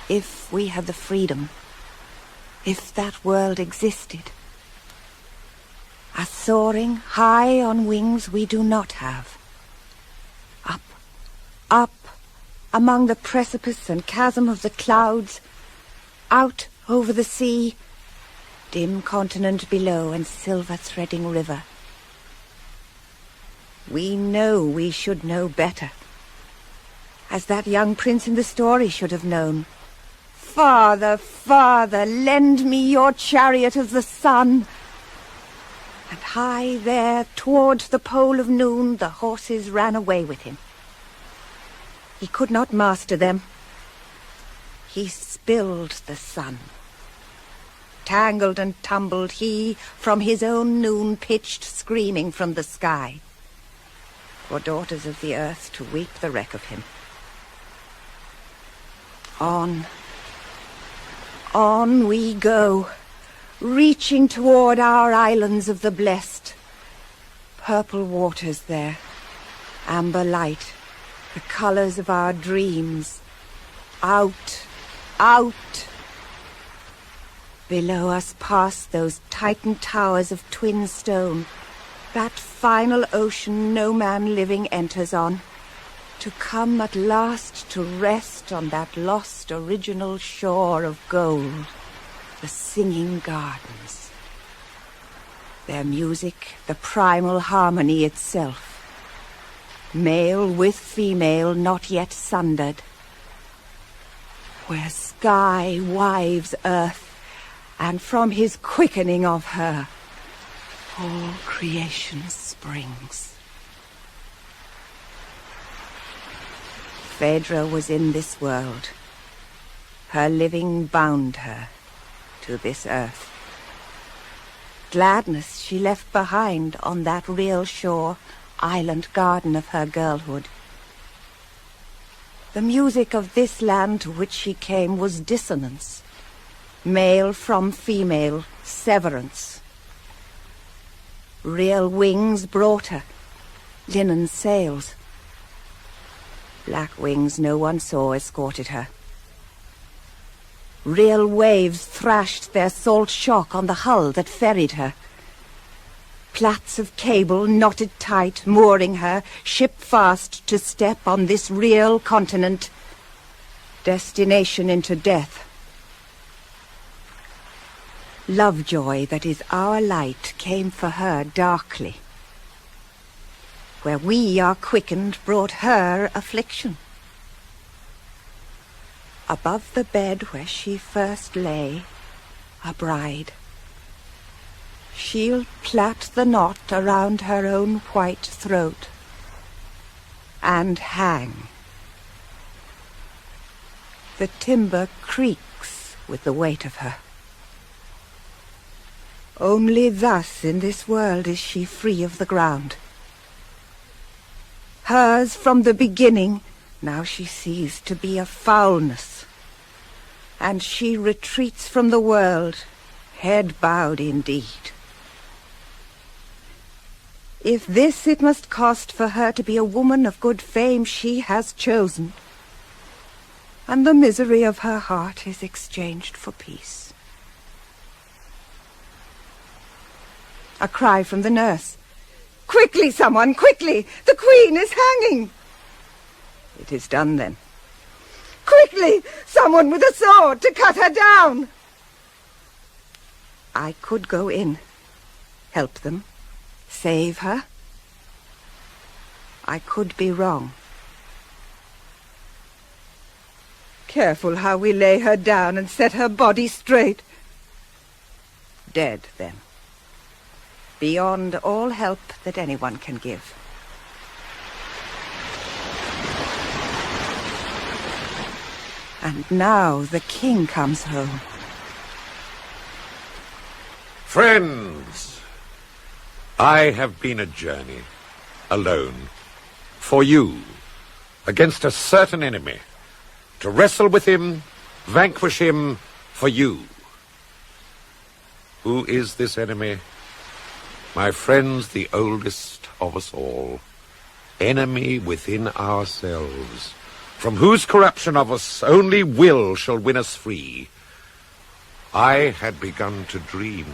If we had the freedom, if that world existed. A soaring, high on wings we do not have. Up, up, among the precipice and chasm of the clouds, out over the sea, dim continent below and silver-threading river. We know we should know better, as that young prince in the story should have known. Father, father, lend me your chariot of the sun. And high there, towards the pole of noon, the horses ran away with him. He could not master them. He spilled the sun. Tangled and tumbled, he from his own noon pitched screaming from the sky, for daughters of the earth to weep the wreck of him. On, on we go, reaching toward our islands of the blessed. Purple waters there, amber light, the colors of our dreams. Out, out. Below us past those Titan towers of twin stone, that final ocean no man living enters on, to come at last to rest on that lost original shore of gold, the singing gardens. Their music, the primal harmony itself, male with female not yet sundered, where sky wives earth, and from his quickening of her, all creation springs. Phaedra was in this world. Her living bound her to this earth. Gladness she left behind on that real shore, island garden of her girlhood. The music of this land to which she came was dissonance, male from female, severance. Real wings brought her, linen sails. Black wings no one saw escorted her. Real waves thrashed their salt shock on the hull that ferried her. Plats of cable knotted tight, mooring her, ship fast to step on this real continent. Destination into death. Lovejoy that is our light came for her darkly. Where we are quickened brought her affliction. Above the bed where she first lay, a bride, she'll plait the knot around her own white throat and hang. The timber creaks with the weight of her. Only thus in this world is she free of the ground. Hers from the beginning, now she sees to be a foulness, and she retreats from the world, head bowed indeed. If this it must cost for her to be a woman of good fame, she has chosen. and the misery of her heart is exchanged for peace. A cry from the nurse. "Quickly, someone, quickly! The Queen is hanging!" It is done, then. "Quickly! Someone with a sword to cut her down!" I could go in, help them, save her. I could be wrong. Careful how we lay her down and set her body straight. Dead, then. Beyond all help that anyone can give. And now the king comes home. Friends, I have been a journey, alone, for you, against a certain enemy, to wrestle with him, vanquish him, for you. Who is this enemy? My friends, the oldest of us all, enemy within ourselves, from whose corruption of us only will shall win us free. I had begun to dream.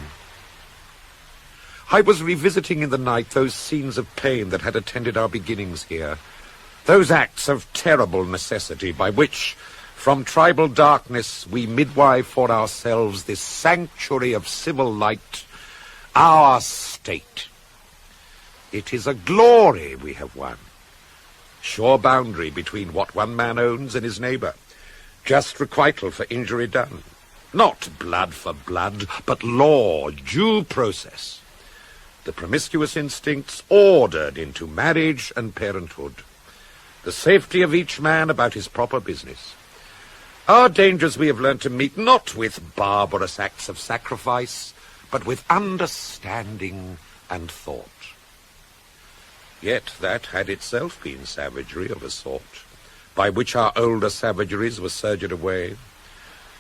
I was revisiting in the night those scenes of pain that had attended our beginnings here, those acts of terrible necessity by which, from tribal darkness, we midwife for ourselves this sanctuary of civil light, our state. It is a glory we have won. Sure boundary between what one man owns and his neighbor. Just requital for injury done. Not blood for blood, but law, due process. The promiscuous instincts ordered into marriage and parenthood. The safety of each man about his proper business. Our dangers we have learned to meet not with barbarous acts of sacrifice, but with understanding and thought. Yet that had itself been savagery of a sort, by which our older savageries were surged away.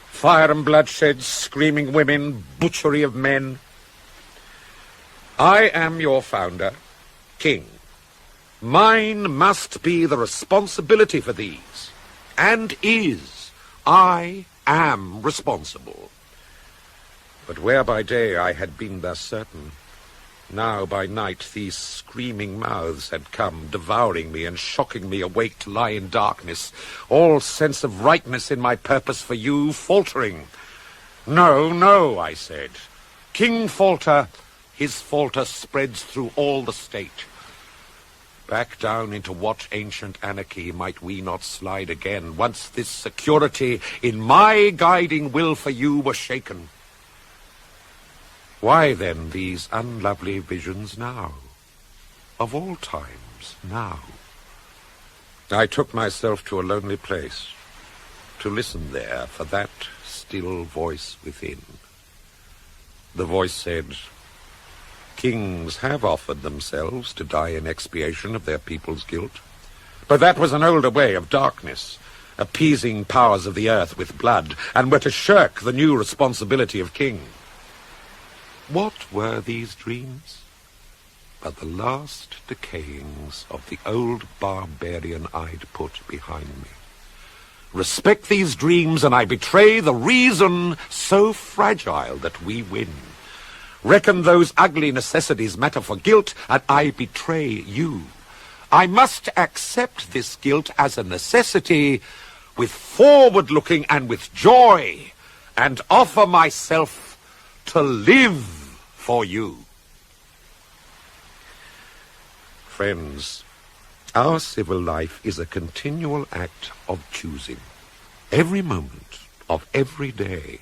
Fire and bloodshed, screaming women, butchery of men. I am your founder, king. Mine must be the responsibility for these, and is. I am responsible. But where by day I had been thus certain, now by night these screaming mouths had come, devouring me and shocking me awake to lie in darkness, all sense of rightness in my purpose for you faltering. No, no, I said. King falter, his falter spreads through all the state. Back down into what ancient anarchy might we not slide again, once this security in my guiding will for you were shaken? Why then these unlovely visions now? Of all times, now. I took myself to a lonely place, to listen there for that still voice within. The voice said, "Kings have offered themselves to die in expiation of their people's guilt. But that was an older way of darkness, appeasing powers of the earth with blood, and were to shirk the new responsibility of king. What were these dreams? But the last decayings of the old barbarian I'd put behind me. Respect these dreams, and I betray the reason so fragile that we win. Reckon those ugly necessities matter for guilt, and I betray you. I must accept this guilt as a necessity with forward-looking and with joy, and offer myself to live for you." Friends, our civil life is a continual act of choosing, every moment of every day,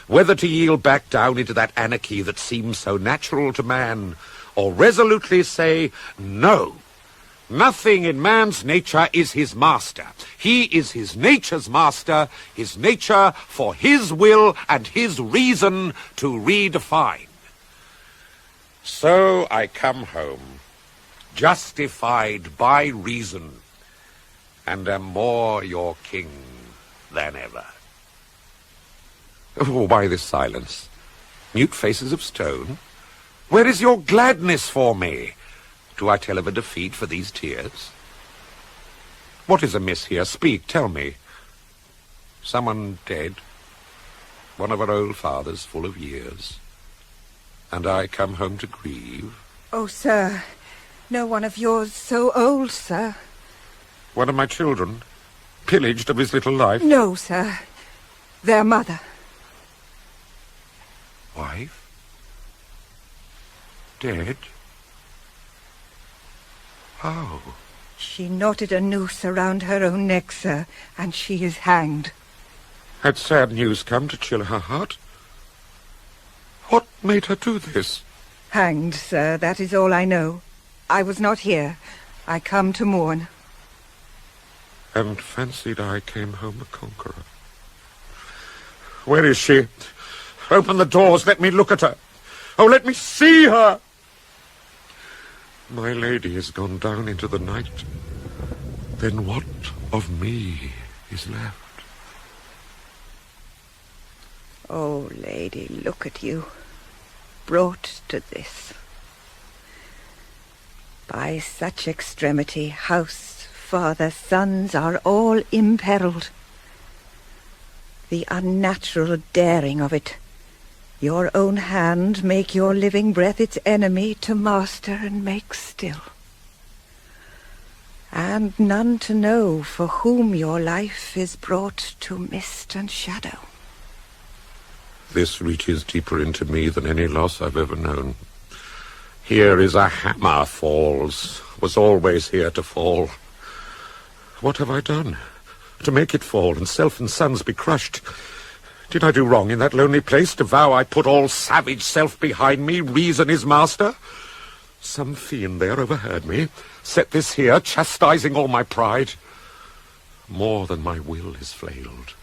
whether to yield back down into that anarchy that seems so natural to man, or resolutely say, no, nothing in man's nature is his master. He is his nature's master, his nature for his will and his reason to redefine. So I come home, justified by reason, and am more your king than ever. Oh, why this silence? Mute faces of stone? Where is your gladness for me? Do I tell of a defeat for these tears? What is amiss here? Speak, tell me. Someone dead. One of our old fathers, full of years. And I come home to grieve. Oh, sir, no one of yours so old, sir. One of my children, pillaged of his little life. No, sir. Their mother. Wife? Dead? How? She knotted a noose around her own neck, sir, and she is hanged. Had sad news come to chill her heart? What made her do this? Hanged, sir, that is all I know. I was not here. I come to mourn. And fancied I came home a conqueror. Where is she? Open the doors, let me look at her. Oh, let me see her! My lady is gone down into the night. Then what of me is left? Oh, lady, look at you, brought to this. By such extremity, house, father, sons are all imperilled. The unnatural daring of it. Your own hand make your living breath its enemy to master and make still. And none to know for whom your life is brought to mist and shadow. This reaches deeper into me than any loss I've ever known. Here is a hammer falls, was always here to fall. What have I done to make it fall and self and sons be crushed? Did I do wrong in that lonely place to vow I put all savage self behind me, reason is master? Some fiend there overheard me, set this here, chastising all my pride. More than my will is flailed.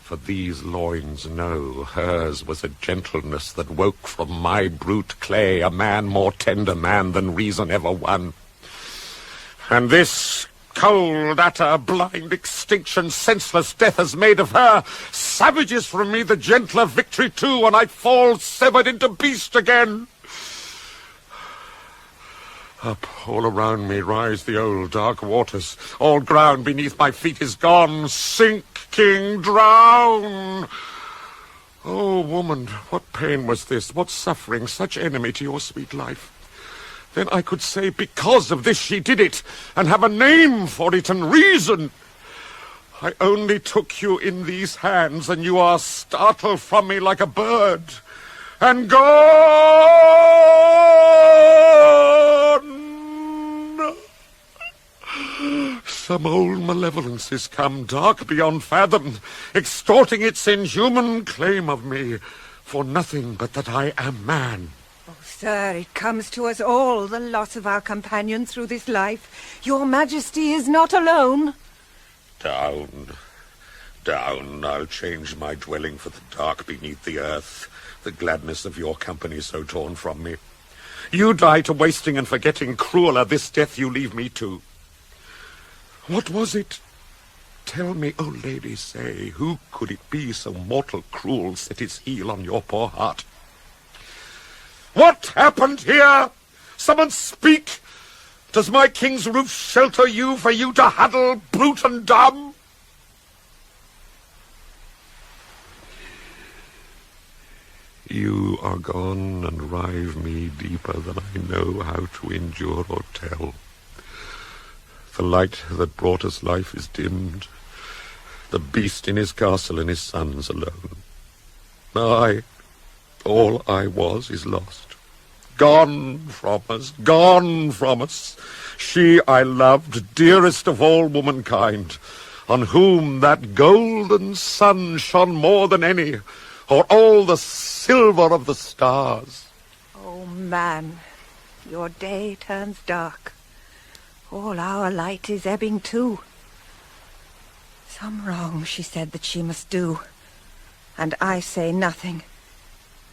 For these loins know hers was a gentleness that woke from my brute clay a man more tender man than reason ever won. And this cold, utter, blind extinction, senseless death has made of her savages from me the gentler victory too, and I fall severed into beast again. Up all around me rise the old dark waters. All ground beneath my feet is gone. Sink, king, drown! Oh, woman, what pain was this? What suffering, such enemy to your sweet life? Then I could say, because of this she did it, and have a name for it and reason. I only took you in these hands, and you are startled from me like a bird, and gone! Some old malevolence is come, dark beyond fathom, extorting its inhuman claim of me, for nothing but that I am man. Oh, sir, it comes to us all, the loss of our companion through this life. Your Majesty is not alone. Down, down, I'll change my dwelling for the dark beneath the earth, the gladness of your company so torn from me. You die to wasting and forgetting, crueler this death you leave me to. What was it? Tell me, oh lady, say, who could it be so mortal cruel set its heel on your poor heart? What happened here? Someone speak! Does my king's roof shelter you for you to huddle, brute and dumb? You are gone and rive me deeper than I know how to endure or tell. The light that brought us life is dimmed. The beast in his castle and his sons alone. All I was is lost. Gone from us, gone from us. She I loved, dearest of all womankind, on whom that golden sun shone more than any, or all the silver of the stars. Oh, man, your day turns dark. All our light is ebbing too. Some wrong she said that she must do, and I say nothing.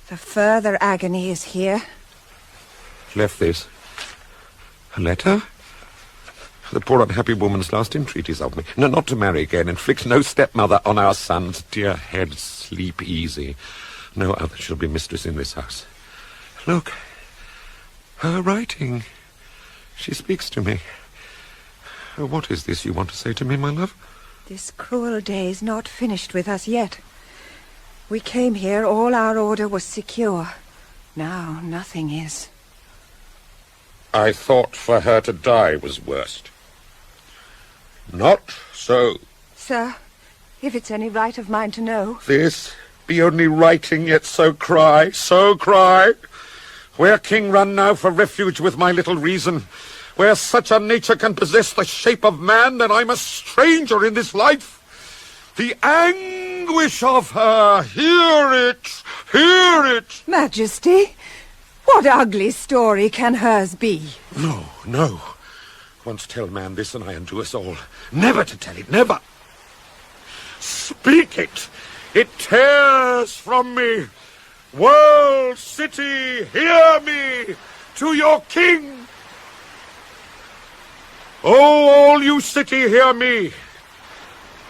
The further agony is here. Left this. A letter? The poor unhappy woman's last entreaties of me. No, not to marry again. Inflict no stepmother on our sons. Dear head, sleep easy. No other shall be mistress in this house. Look. Her writing. She speaks to me. What is this you want to say to me, my love? This cruel day's not finished with us yet. We came here, all our order was secure. Now nothing is. I thought for her to die was worst. Not so. Sir, if it's any right of mine to know. This be only writing, yet so cry. Where king run now for refuge with my little reason? Where such a nature can possess the shape of man, then I'm a stranger in this life. The anguish of her, hear it. Majesty, what ugly story can hers be? No. Once tell man this, and I undo us all. Never to tell it, never. Speak it. It tears from me. World, city, hear me. To your king. Oh, all you city, hear me.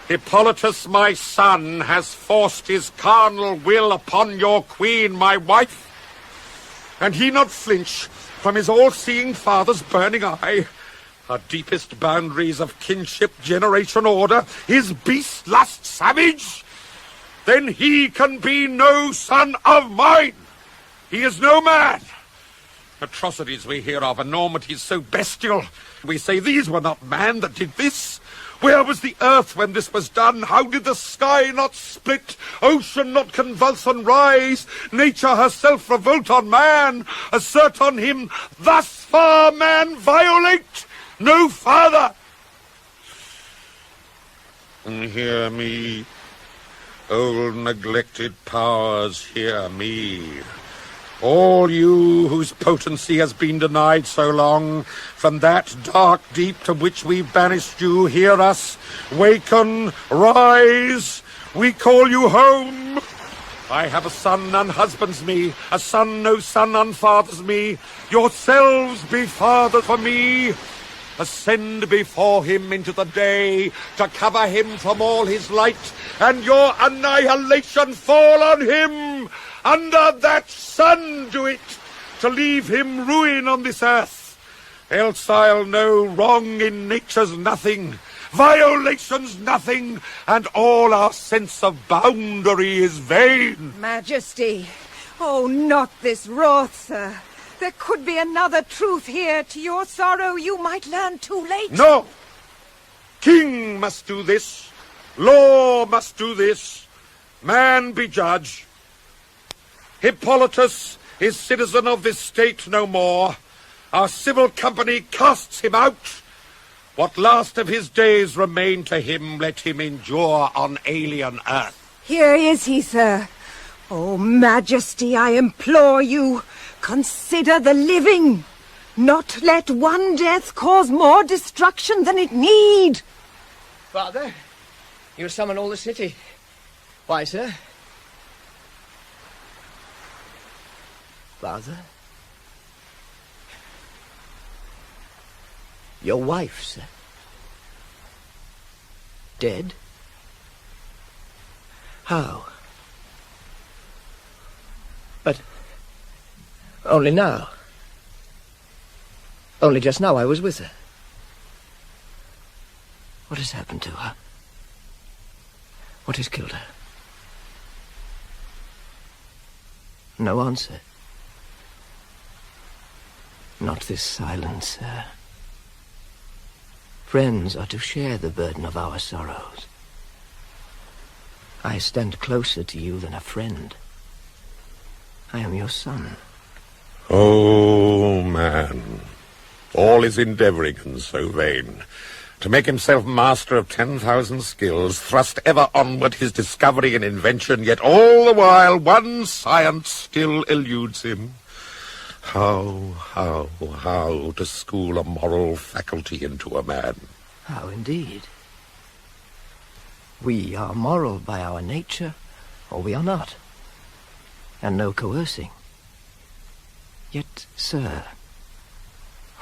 Hippolytus, my son, has forced his carnal will upon your queen, my wife. And he not flinch from his all-seeing father's burning eye. Our deepest boundaries of kinship, generation, order, his beast lust savage. Then he can be no son of mine. He is no man. Atrocities we hear of, enormities so bestial. We say these were not man that did this. Where was the earth when this was done? How did the sky not split? Ocean not convulse and rise? Nature herself revolt on man? Assert on him, thus far man violate? No farther. And hear me, old neglected powers, hear me. All you whose potency has been denied so long, from that dark deep to which we've banished you, hear us, waken, rise, we call you home. I have a son unhusbands me, a son no son unfathers me, yourselves be fathers for me. Ascend before him into the day, to cover him from all his light, and your annihilation fall on him. Under that sun do it, to leave him ruin on this earth. Else I'll know wrong in nature's nothing, violation's nothing, and all our sense of boundary is vain. Majesty, oh, not this wrath, sir. There could be another truth here. To your sorrow, you might learn too late. No! King must do this. Law must do this. Man be judge. Hippolytus is citizen of this state no more. Our civil company casts him out. What last of his days remain to him, let him endure on alien earth. Here is he, sir. Oh, Majesty, I implore you, consider the living. Not let one death cause more destruction than it need. Father, you summon all the city. Why, sir? Father? Your wife, sir? Dead? How? But only now. Only just now I was with her. What has happened to her? What has killed her? No answer. Not this silence, sir. Friends are to share the burden of our sorrows. I stand closer to you than a friend. I am your son. Oh, man. All is endeavouring and so vain. To make himself master of 10,000 skills, thrust ever onward his discovery and invention, yet all the while one science still eludes him. How to school a moral faculty into a man? How indeed? We are moral by our nature, or we are not. And no coercing. Yet, sir,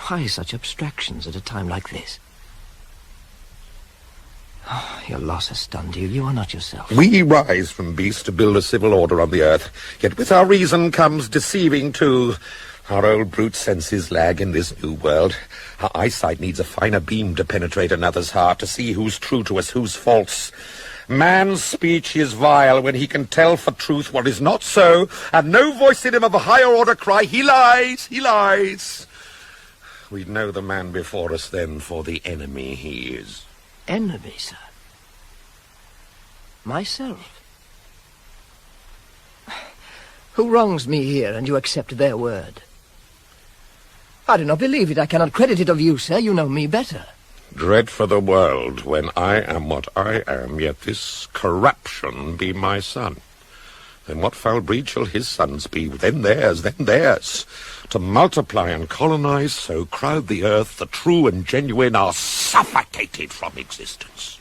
why such abstractions at a time like this? Oh, your loss has stunned you. You are not yourself. We rise from beast to build a civil order on the earth, yet with our reason comes deceiving too. Our old brute senses lag in this new world. Our eyesight needs a finer beam to penetrate another's heart, to see who's true to us, who's false. Man's speech is vile when he can tell for truth what is not so, and no voice in him of a higher order cry, he lies, he lies. We'd know the man before us then for the enemy he is. Enemy, sir? Myself? Who wrongs me here, and you accept their word? I do not believe it. I cannot credit it of you, sir. You know me better. Dread for the world, when I am what I am, yet this corruption be my son. Then what foul breed shall his sons be? Then theirs, then theirs. To multiply and colonize, so crowd the earth, the true and genuine are suffocated from existence.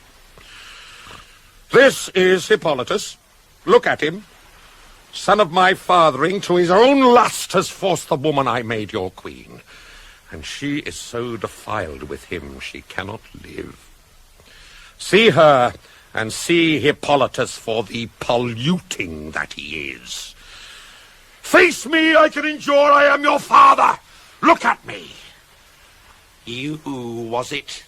This is Hippolytus. Look at him. Son of my fathering, to his own lust has forced the woman I made your queen. And she is so defiled with him she cannot live. See her, and see Hippolytus for the polluting that he is. Face me, I can endure, I am your father. Look at me. You, was it?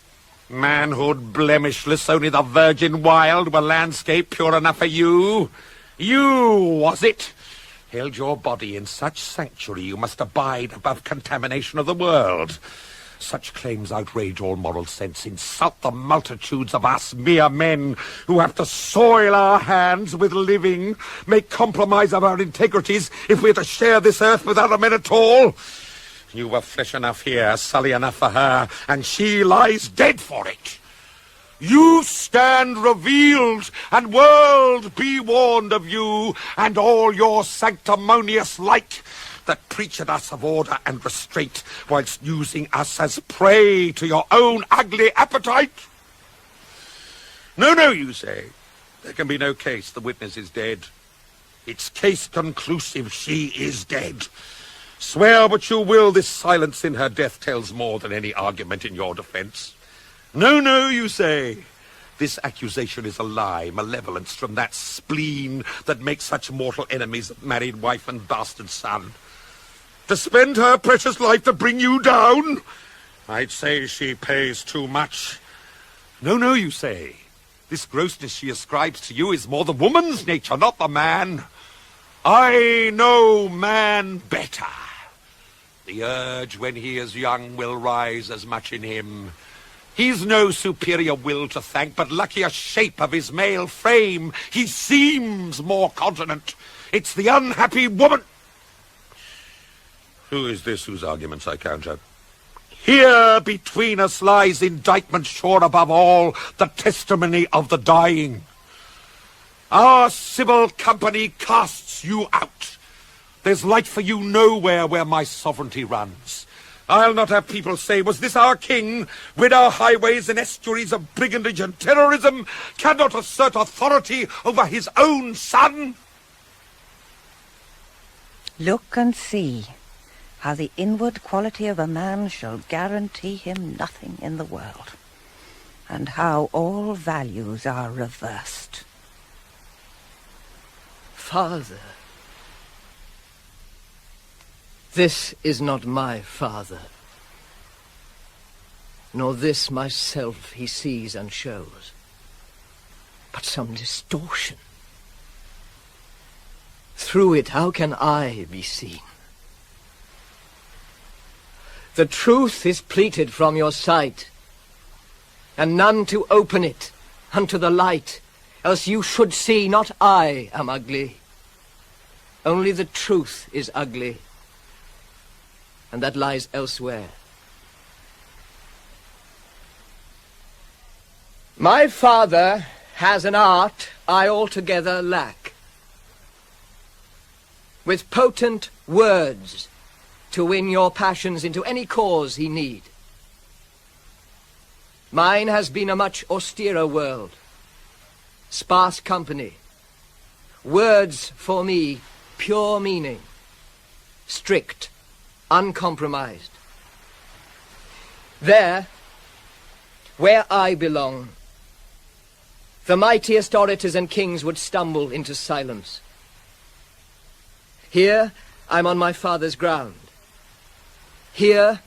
Manhood blemishless, only the virgin wild were landscape pure enough for you. You, was it? Held your body in such sanctuary you must abide above contamination of the world. Such claims outrage all moral sense, insult the multitudes of us mere men who have to soil our hands with living, make compromise of our integrities if we're to share this earth with other men at all. You were flesh enough here, sully enough for her, and she lies dead for it. You stand revealed, and world be warned of you, and all your sanctimonious like, that preach at us of order and restraint, whilst using us as prey to your own ugly appetite. No, no, you say. There can be no case. The witness is dead. It's case conclusive. She is dead. Swear what you will, this silence in her death tells more than any argument in your defense. No, no, you say. This accusation is a lie, malevolence from that spleen that makes such mortal enemies of married wife and bastard son. To spend her precious life to bring you down? I'd say she pays too much. No, no, you say. This grossness she ascribes to you is more the woman's nature, not the man. I know man better. The urge when he is young will rise as much in him. He's no superior will to thank, but luckier shape of his male frame. He seems more continent. It's the unhappy woman. Who is this whose arguments I counter? Here between us lies indictment sure above all, the testimony of the dying. Our civil company casts you out. There's light for you nowhere where my sovereignty runs. I'll not have people say, was this our king, with our highways and estuaries of brigandage and terrorism, cannot assert authority over his own son? Look and see how the inward quality of a man shall guarantee him nothing in the world, and how all values are reversed. Father. This is not my father, nor this myself he sees and shows, but some distortion. Through it, how can I be seen? The truth is pleated from your sight, and none to open it unto the light, else you should see not I am ugly, only the truth is ugly, and that lies elsewhere. My father has an art I altogether lack, with potent words to win your passions into any cause he need. Mine has been a much austerer world, sparse company, words for me pure meaning, strict, uncompromised. There, where I belong, the mightiest orators and kings would stumble into silence. Here, I'm on my father's ground, Here,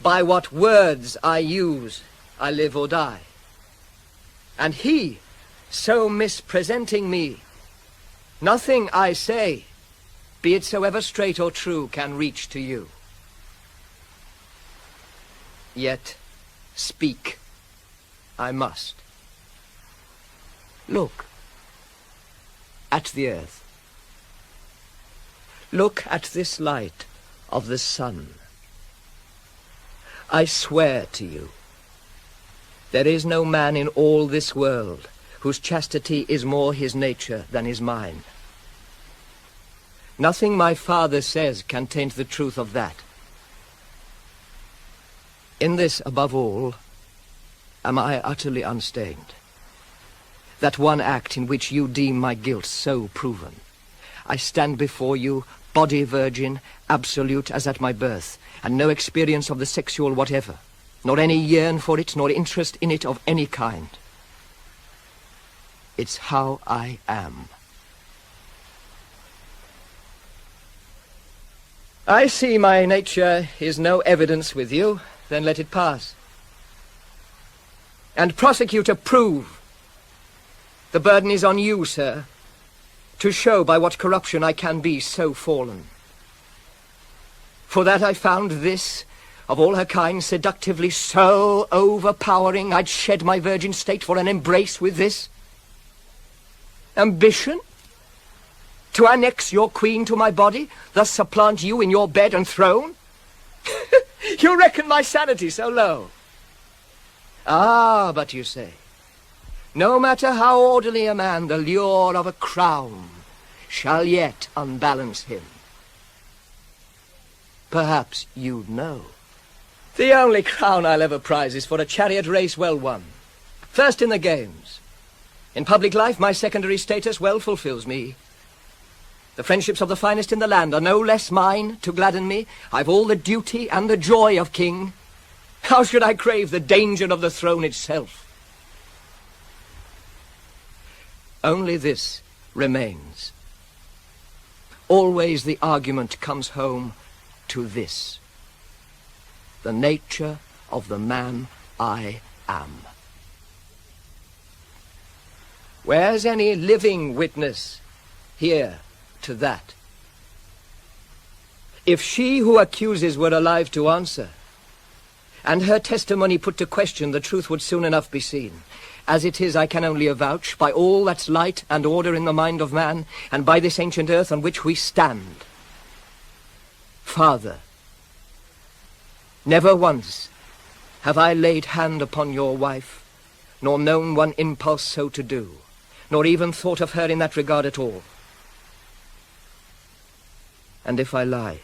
by what words I use, I live or die. And he, so mispresenting me, nothing I say, be it so ever straight or true, can reach to you. Yet, speak I must. Look at the earth. Look at this light of the sun. I swear to you, there is no man in all this world whose chastity is more his nature than is mine. Nothing my father says can taint the truth of that. In this, above all, am I utterly unstained. That one act in which you deem my guilt so proven. I stand before you, body virgin, absolute as at my birth, and no experience of the sexual whatever, nor any yearn for it, nor interest in it of any kind. It's how I am. I see my nature is no evidence with you, then let it pass. And prosecutor, prove. The burden is on you, sir, to show by what corruption I can be so fallen. For that I found this, of all her kind, seductively so overpowering, I'd shed my virgin state for an embrace with this. Ambition? To annex your queen to my body, thus supplant you in your bed and throne? You reckon my sanity so low? Ah, but you say, no matter how orderly a man, the lure of a crown shall yet unbalance him. Perhaps you'd know. The only crown I'll ever prize is for a chariot race well won. First in the games. In public life, my secondary status well fulfills me. The friendships of the finest in the land are no less mine to gladden me. I've all the duty and the joy of king. How should I crave the danger of the throne itself? Only this remains. Always the argument comes home to this. The nature of the man I am. Where's any living witness here to that? If she who accuses were alive to answer, and her testimony put to question, the truth would soon enough be seen. As it is, I can only avouch, by all that's light and order in the mind of man, and by this ancient earth on which we stand. Father, never once have I laid hand upon your wife, nor known one impulse so to do, nor even thought of her in that regard at all. And if I lie,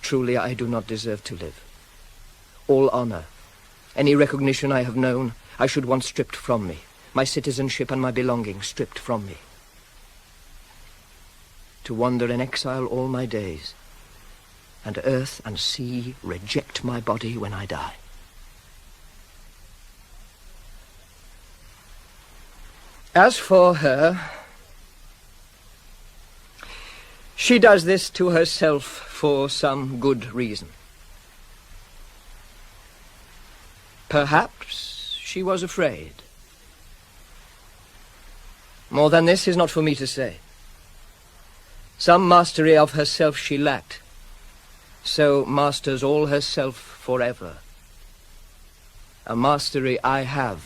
truly I do not deserve to live. All honor, any recognition I have known, I should want stripped from me, my citizenship and my belongings stripped from me. To wander in exile all my days, and earth and sea reject my body when I die. As for her, she does this to herself for some good reason. Perhaps she was afraid. More than this is not for me to say. Some mastery of herself she lacked, so masters all herself forever. A mastery I have,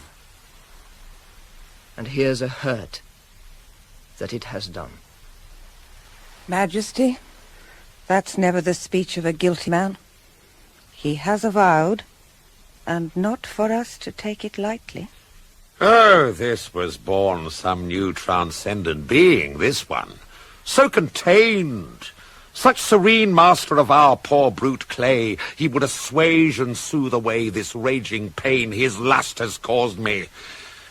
and here's a hurt that it has done. Majesty, that's never the speech of a guilty man. He has avowed, and not for us to take it lightly. Oh, this was born some new transcendent being, this one. So contained. Such serene master of our poor brute clay, he would assuage and soothe away this raging pain his lust has caused me.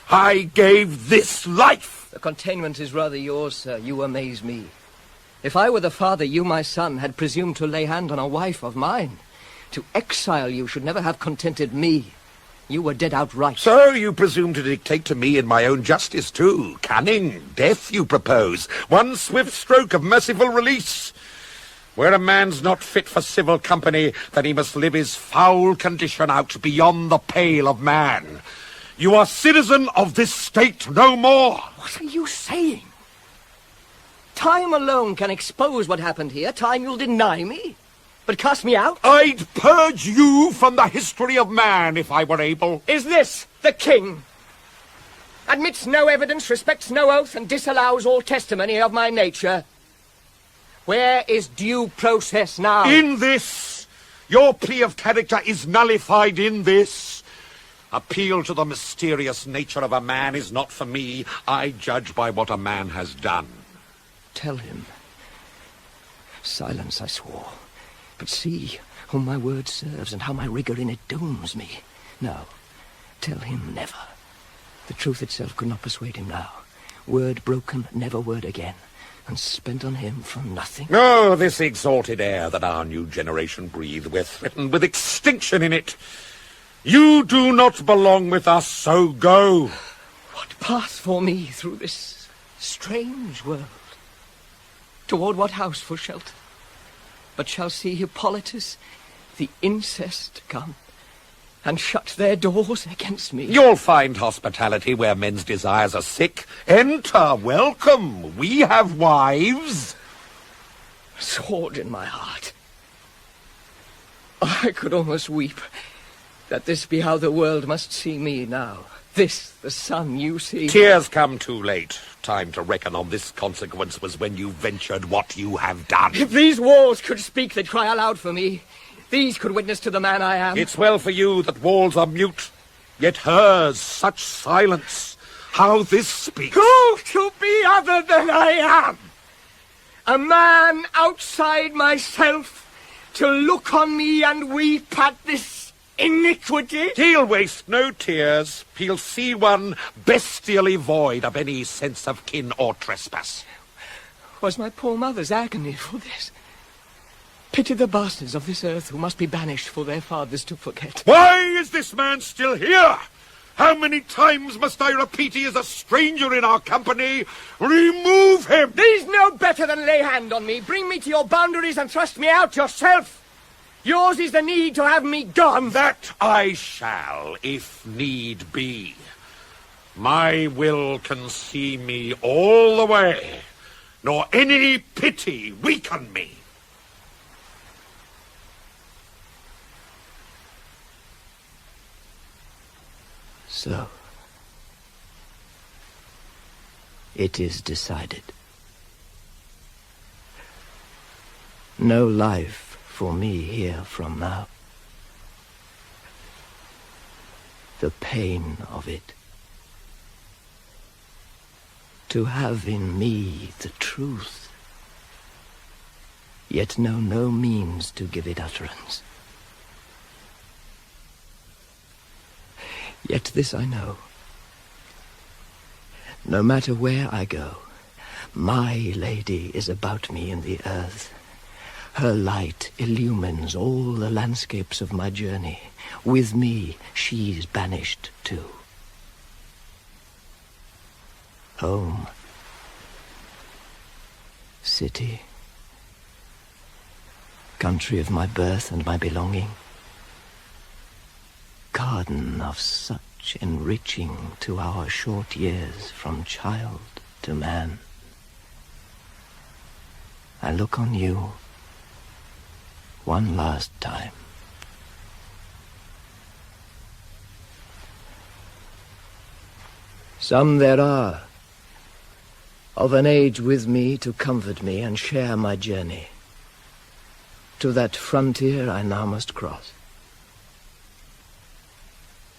I gave this life. The containment is rather yours, sir. You amaze me. If I were the father, you, my son, had presumed to lay hand on a wife of mine. To exile you should never have contented me. You were dead outright. So you presume to dictate to me in my own justice, too. Cunning, death you propose. One swift stroke of merciful release. Where a man's not fit for civil company, then he must live his foul condition out beyond the pale of man. You are citizen of this state no more. What are you saying? Time alone can expose what happened here. Time you'll deny me, but cast me out? I'd purge you from the history of man if I were able. Is this the king? Admits no evidence, respects no oath, and disallows all testimony of my nature. Where is due process now? In this. Your plea of character is nullified in this. Appeal to the mysterious nature of a man is not for me. I judge by what a man has done. Tell him. Silence, I swore. But see whom my word serves and how my rigour in it dooms me. No, tell him never. The truth itself could not persuade him now. Word broken, never word again. And spent on him for nothing. Oh, this exalted air that our new generation breathe, we're threatened with extinction in it. You do not belong with us, so go. What path for me through this strange world? Toward what house for shelter? But shall see Hippolytus, the incest, come, and shut their doors against me. You'll find hospitality where men's desires are sick. Enter, welcome. We have wives. Sword in my heart. I could almost weep that this be how the world must see me now. This, the son you see. Tears come too late. Time to reckon on this consequence was when you ventured what you have done. If these walls could speak, they'd cry aloud for me. These could witness to the man I am. It's well for you that walls are mute, yet hers such silence. How this speaks. Who to be other than I am? A man outside myself to look on me and weep at this iniquity? He'll waste no tears. He'll see one bestially void of any sense of kin or trespass. Was my poor mother's agony for this? Pity the bastards of this earth who must be banished for their fathers to forget. Why is this man still here? How many times must I repeat he is a stranger in our company? Remove him! These know better than lay hand on me. Bring me to your boundaries and thrust me out yourself. Yours is the need to have me gone. That I shall, if need be. My will can see me all the way, nor any pity weaken me. So, it is decided. No life for me here from now. The pain of it. To have in me the truth, yet know no means to give it utterance. Yet this I know. No matter where I go, my lady is about me in the earth. Her light illumines all the landscapes of my journey. With me, she's banished too. Home. City. Country of my birth and my belonging. Garden of such enriching to our short years from child to man. I look on you one last time. Some there are, of an age with me to comfort me and share my journey. To that frontier I now must cross.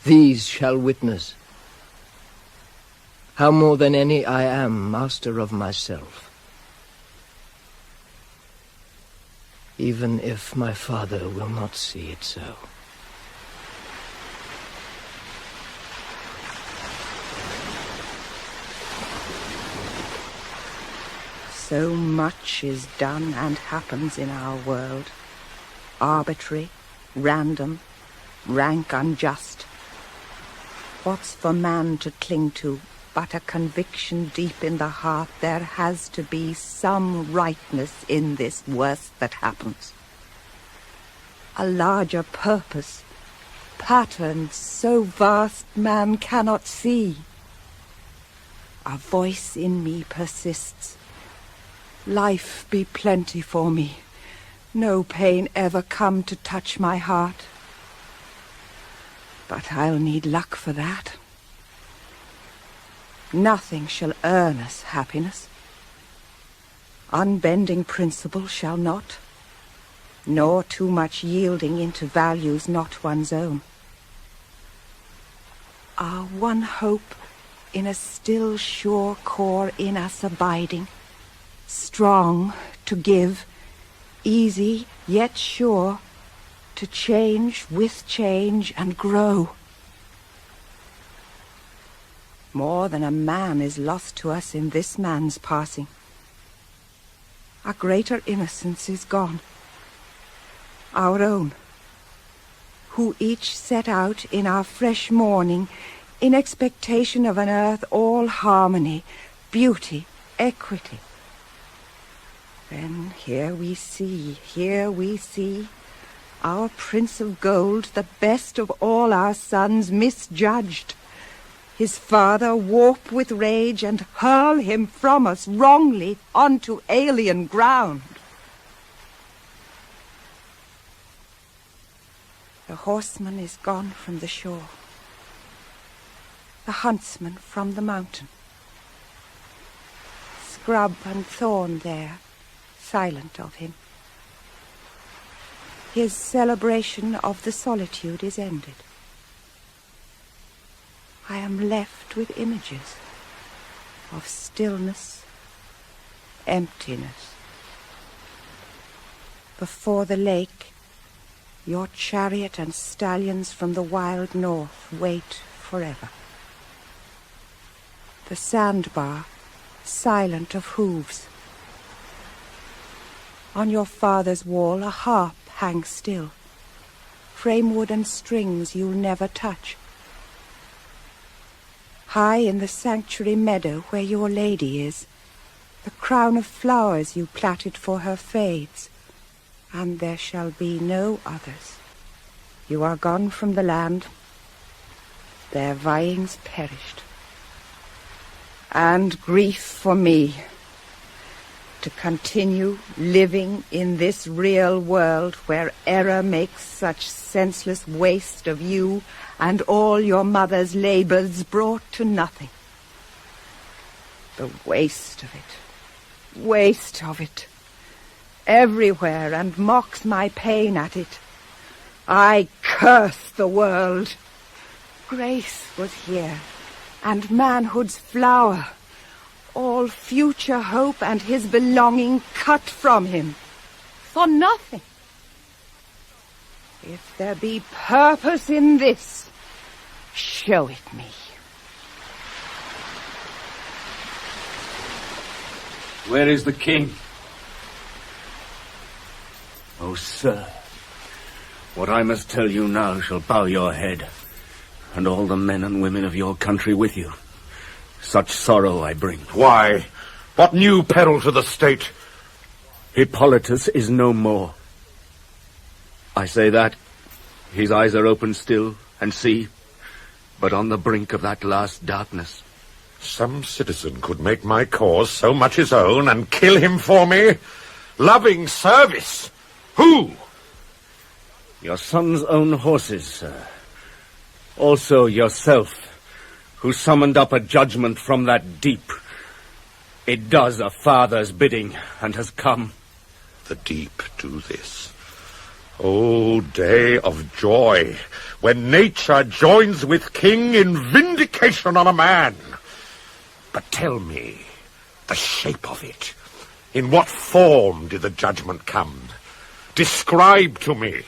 These shall witness how more than any I am master of myself. Even if my father will not see it so. So much is done and happens in our world. Arbitrary, random, rank unjust. What's for man to cling to but a conviction deep in the heart there has to be some rightness in this worst that happens. A larger purpose, patterned so vast man cannot see. A voice in me persists. Life be plenty for me, no pain ever come to touch my heart. But I'll need luck for that. Nothing shall earn us happiness. Unbending principle shall not, nor too much yielding into values not one's own. Our one hope in a still sure core in us abiding, strong to give, easy yet sure, to change with change and grow. More than a man is lost to us in this man's passing. A greater innocence is gone. Our own, who each set out in our fresh morning in expectation of an earth all harmony, beauty, equity. Then here we see, our Prince of Gold, the best of all our sons, misjudged. His father warp with rage and hurl him from us wrongly onto alien ground. The horseman is gone from the shore, the huntsman from the mountain. Scrub and thorn there, silent of him. His celebration of the solitude is ended. I am left with images of stillness, emptiness. Before the lake, your chariot and stallions from the wild north wait forever. The sandbar, silent of hooves. On your father's wall a harp hangs still, framewood and strings you'll never touch. High in the sanctuary meadow where your lady is, the crown of flowers you plaited for her fades, and there shall be no others. You are gone from the land, their vyings perished. And grief for me, to continue living in this real world where error makes such senseless waste of you and all your mother's labors brought to nothing. The waste of it, everywhere, and mocks my pain at it. I curse the world. Grace was here, and manhood's flower, all future hope and his belonging cut from him, for nothing. If there be purpose in this, show it me. Where is the king? Oh, sir, what I must tell you now shall bow your head, and all the men and women of your country with you. Such sorrow I bring. Why? What new peril to the state? Hippolytus is no more. I say that. His eyes are open still, and see, but on the brink of that last darkness. Some citizen could make my cause so much his own and kill him for me? Loving service? Who? Your son's own horses, sir. Also yourself, who summoned up a judgment from that deep. It does a father's bidding, and has come. The deep do this. O day of joy, when nature joins with king in vindication on a man. But tell me, the shape of it. In what form did the judgment come? Describe to me.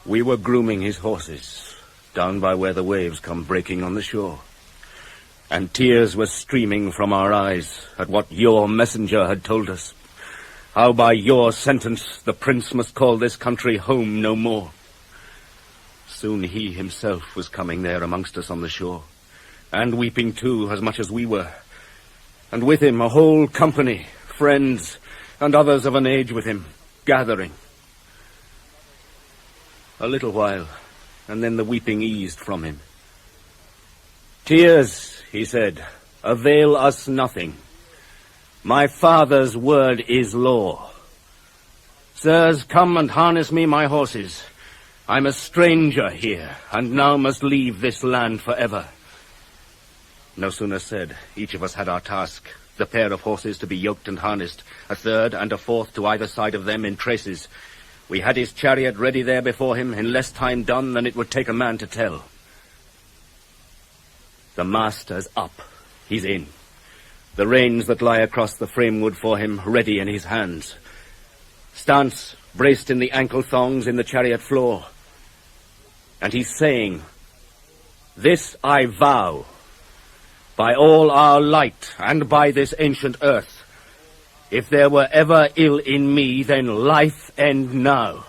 We were grooming his horses, down by where the waves come breaking on the shore. And tears were streaming from our eyes at what your messenger had told us. How by your sentence the prince must call this country home no more. Soon he himself was coming there amongst us on the shore, and weeping too, as much as we were. And with him a whole company, friends, and others of an age with him, gathering. A little while, and then the weeping eased from him. "Tears," he said, "avail us nothing. My father's word is law. Sirs, come and harness me my horses. I'm a stranger here, and now must leave this land forever." No sooner said, each of us had our task, the pair of horses to be yoked and harnessed, a third and a fourth to either side of them in traces. We had his chariot ready there before him, in less time done than it would take a man to tell. The master's up. He's in. The reins that lie across the framewood for him ready in his hands. Stance braced in the ankle thongs in the chariot floor. And he's saying, "This I vow, by all our light and by this ancient earth. If there were ever ill in me, then life end now.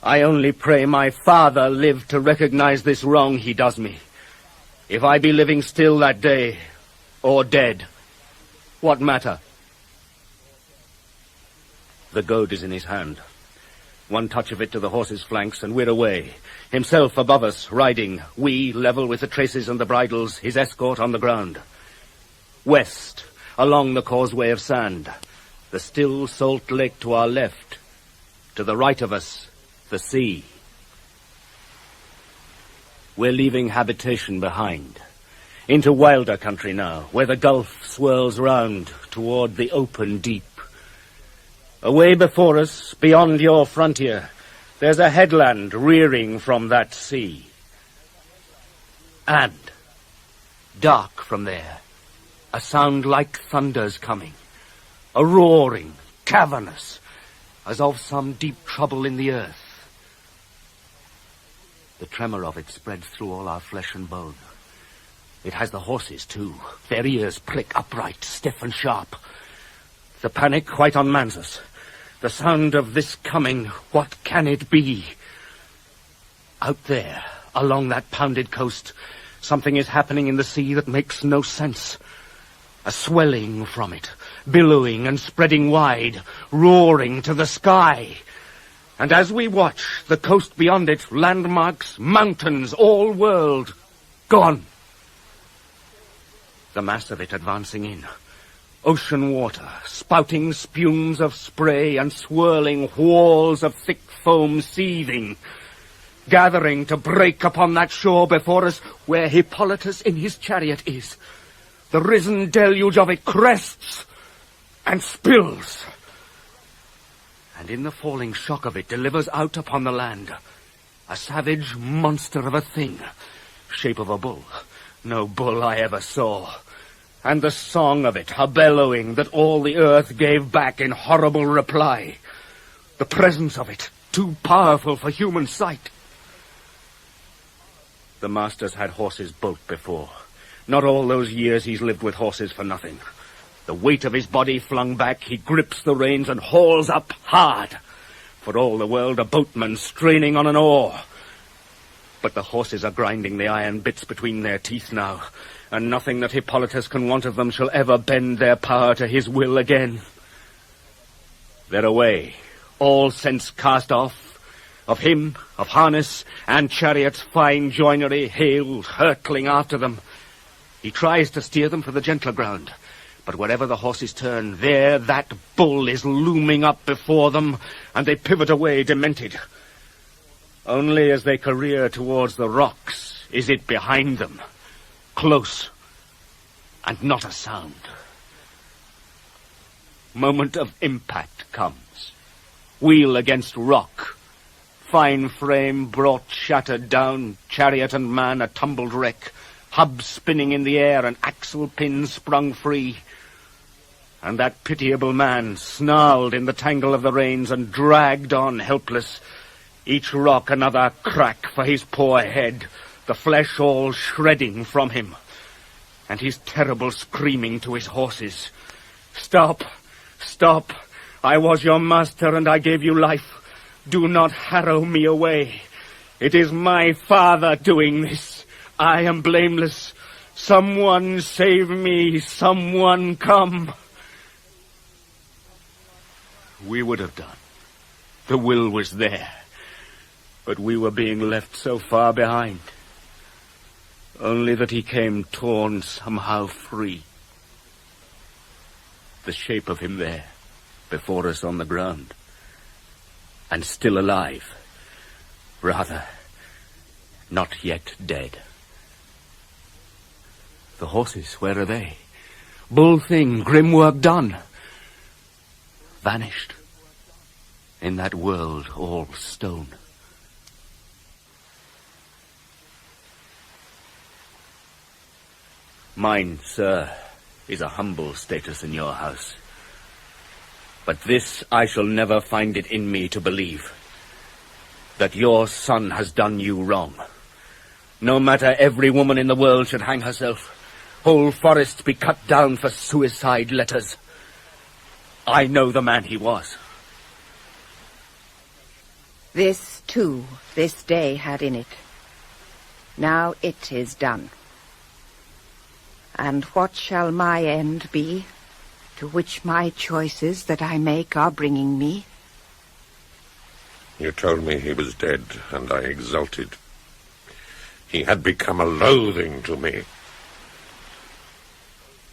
I only pray my father live to recognize this wrong he does me. If I be living still that day, or dead, what matter?" The goad is in his hand. One touch of it to the horse's flanks, and we're away. Himself above us, riding, we level with the traces and the bridles, his escort on the ground. West, along the causeway of sand, the still salt lake to our left. To the right of us, the sea. We're leaving habitation behind. Into wilder country now, where the gulf swirls round toward the open deep. Away before us, beyond your frontier, there's a headland rearing from that sea. And, dark from there, a sound like thunder's coming, a roaring, cavernous, as of some deep trouble in the earth. The tremor of it spreads through all our flesh and bone. It has the horses, too. Their ears prick upright, stiff and sharp. The panic quite unmans us. The sound of this coming, what can it be? Out there, along that pounded coast, something is happening in the sea that makes no sense. A swelling from it, billowing and spreading wide, roaring to the sky. And as we watch, the coast beyond it, landmarks, mountains, all world, gone. The mass of it advancing in. Ocean water, spouting spumes of spray and swirling whorls of thick foam seething, gathering to break upon that shore before us where Hippolytus in his chariot is. The risen deluge of it crests and spills. And in the falling shock of it delivers out upon the land a savage monster of a thing, shape of a bull. No bull I ever saw. And the song of it, a bellowing that all the earth gave back in horrible reply. The presence of it, too powerful for human sight. The master's had horses both before. Not all those years he's lived with horses for nothing. The weight of his body flung back, he grips the reins and hauls up hard. For all the world a boatman straining on an oar. But the horses are grinding the iron bits between their teeth now, and nothing that Hippolytus can want of them shall ever bend their power to his will again. They're away, all sense cast off, of him, of harness, and chariot's fine joinery hailed, hurtling after them. He tries to steer them for the gentler ground, but wherever the horses turn, there that bull is looming up before them, and they pivot away demented. Only as they career towards the rocks is it behind them, close, and not a sound. Moment of impact comes. Wheel against rock. Fine frame brought shattered down, chariot and man a tumbled wreck, hub spinning in the air and axle pins sprung free. And that pitiable man snarled in the tangle of the reins and dragged on helpless, each rock another crack for his poor head, the flesh all shredding from him, and his terrible screaming to his horses. "Stop! Stop! I was your master and I gave you life. Do not harrow me away. It is my father doing this. I am blameless. Someone save me, someone come. We would have done. The will was there, but we were being left so far behind. Only that he came torn somehow free. The shape of him there, before us on the ground, and still alive. Rather, not yet dead. The horses, where are they? Bull thing, grim work done. Vanished. In that world all stone. Mine, sir, is a humble status in your house. But this I shall never find it in me to believe. That your son has done you wrong. No matter every woman in the world should hang herself. Whole forests be cut down for suicide letters. I know the man he was. This, too, this day had in it. Now it is done. And what shall my end be, to which my choices that I make are bringing me? You told me he was dead, and I exulted. He had become a loathing to me.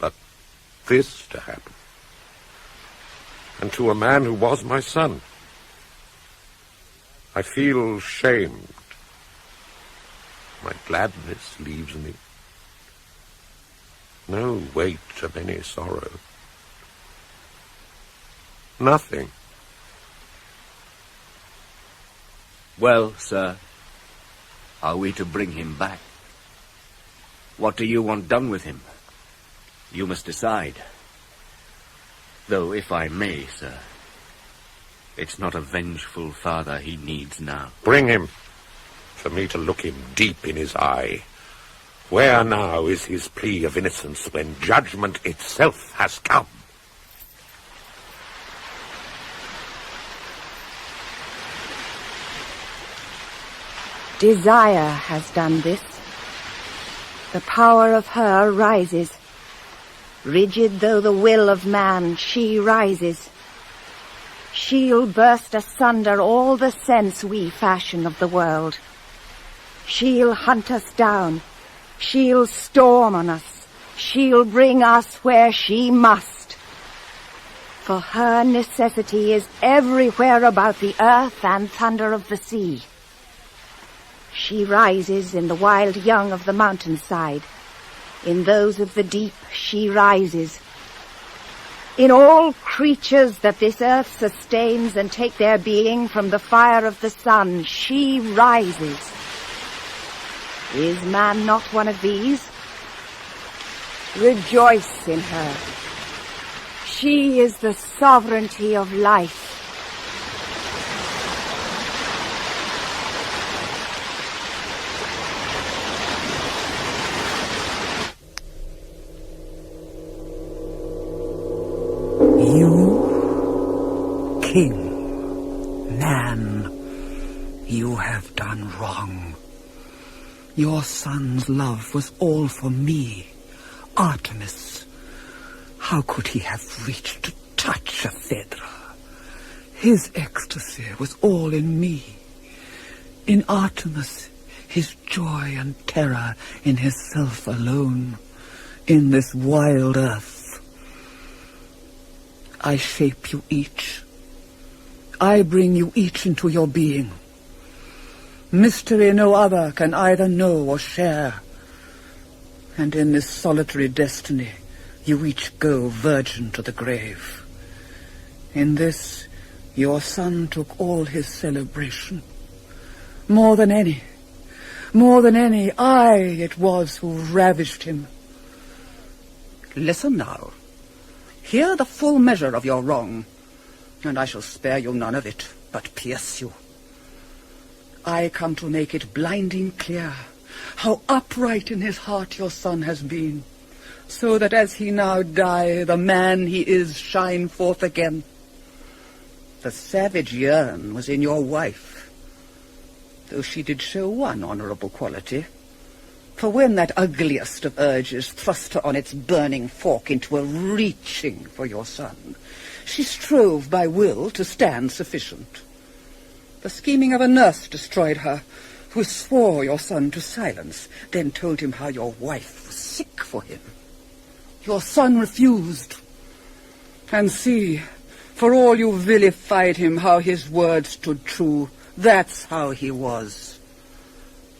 But this to happen, and to a man who was my son, I feel shamed. My gladness leaves me. No weight of any sorrow. Nothing. Well, sir, are we to bring him back? What do you want done with him? You must decide. Though, if I may, sir, it's not a vengeful father he needs now. Bring him, for me to look him deep in his eye. Where now is his plea of innocence when judgment itself has come? Desire has done this. The power of her rises. Rigid though the will of man, she rises. She'll burst asunder all the sense we fashion of the world. She'll hunt us down. She'll storm on us. She'll bring us where she must. For her necessity is everywhere about the earth and thunder of the sea. She rises in the wild young of the mountainside. In those of the deep she rises. In all creatures that this earth sustains and take their being from the fire of the sun, she rises. Is man not one of these? Rejoice in her. She is the sovereignty of life. You, king, man, you have done wrong. Your son's love was all for me, Artemis. How could he have reached to touch a Phaedra? His ecstasy was all in me. In Artemis, his joy and terror in his self alone, in this wild earth. I shape you each. I bring you each into your being. Mystery no other can either know or share. And in this solitary destiny, you each go virgin to the grave. In this, your son took all his celebration. More than any, I it was who ravished him. Listen now. Hear the full measure of your wrong, and I shall spare you none of it, but pierce you. I come to make it blinding clear how upright in his heart your son has been, so that as he now die, the man he is shine forth again. The savage yearn was in your wife, though she did show one honorable quality, For when that ugliest of urges thrust her on its burning fork into a reaching for your son, she strove by will to stand sufficient. The scheming of a nurse destroyed her, who swore your son to silence, then told him how your wife was sick for him. Your son refused. And see, for all you vilified him, how his word stood true. That's how he was.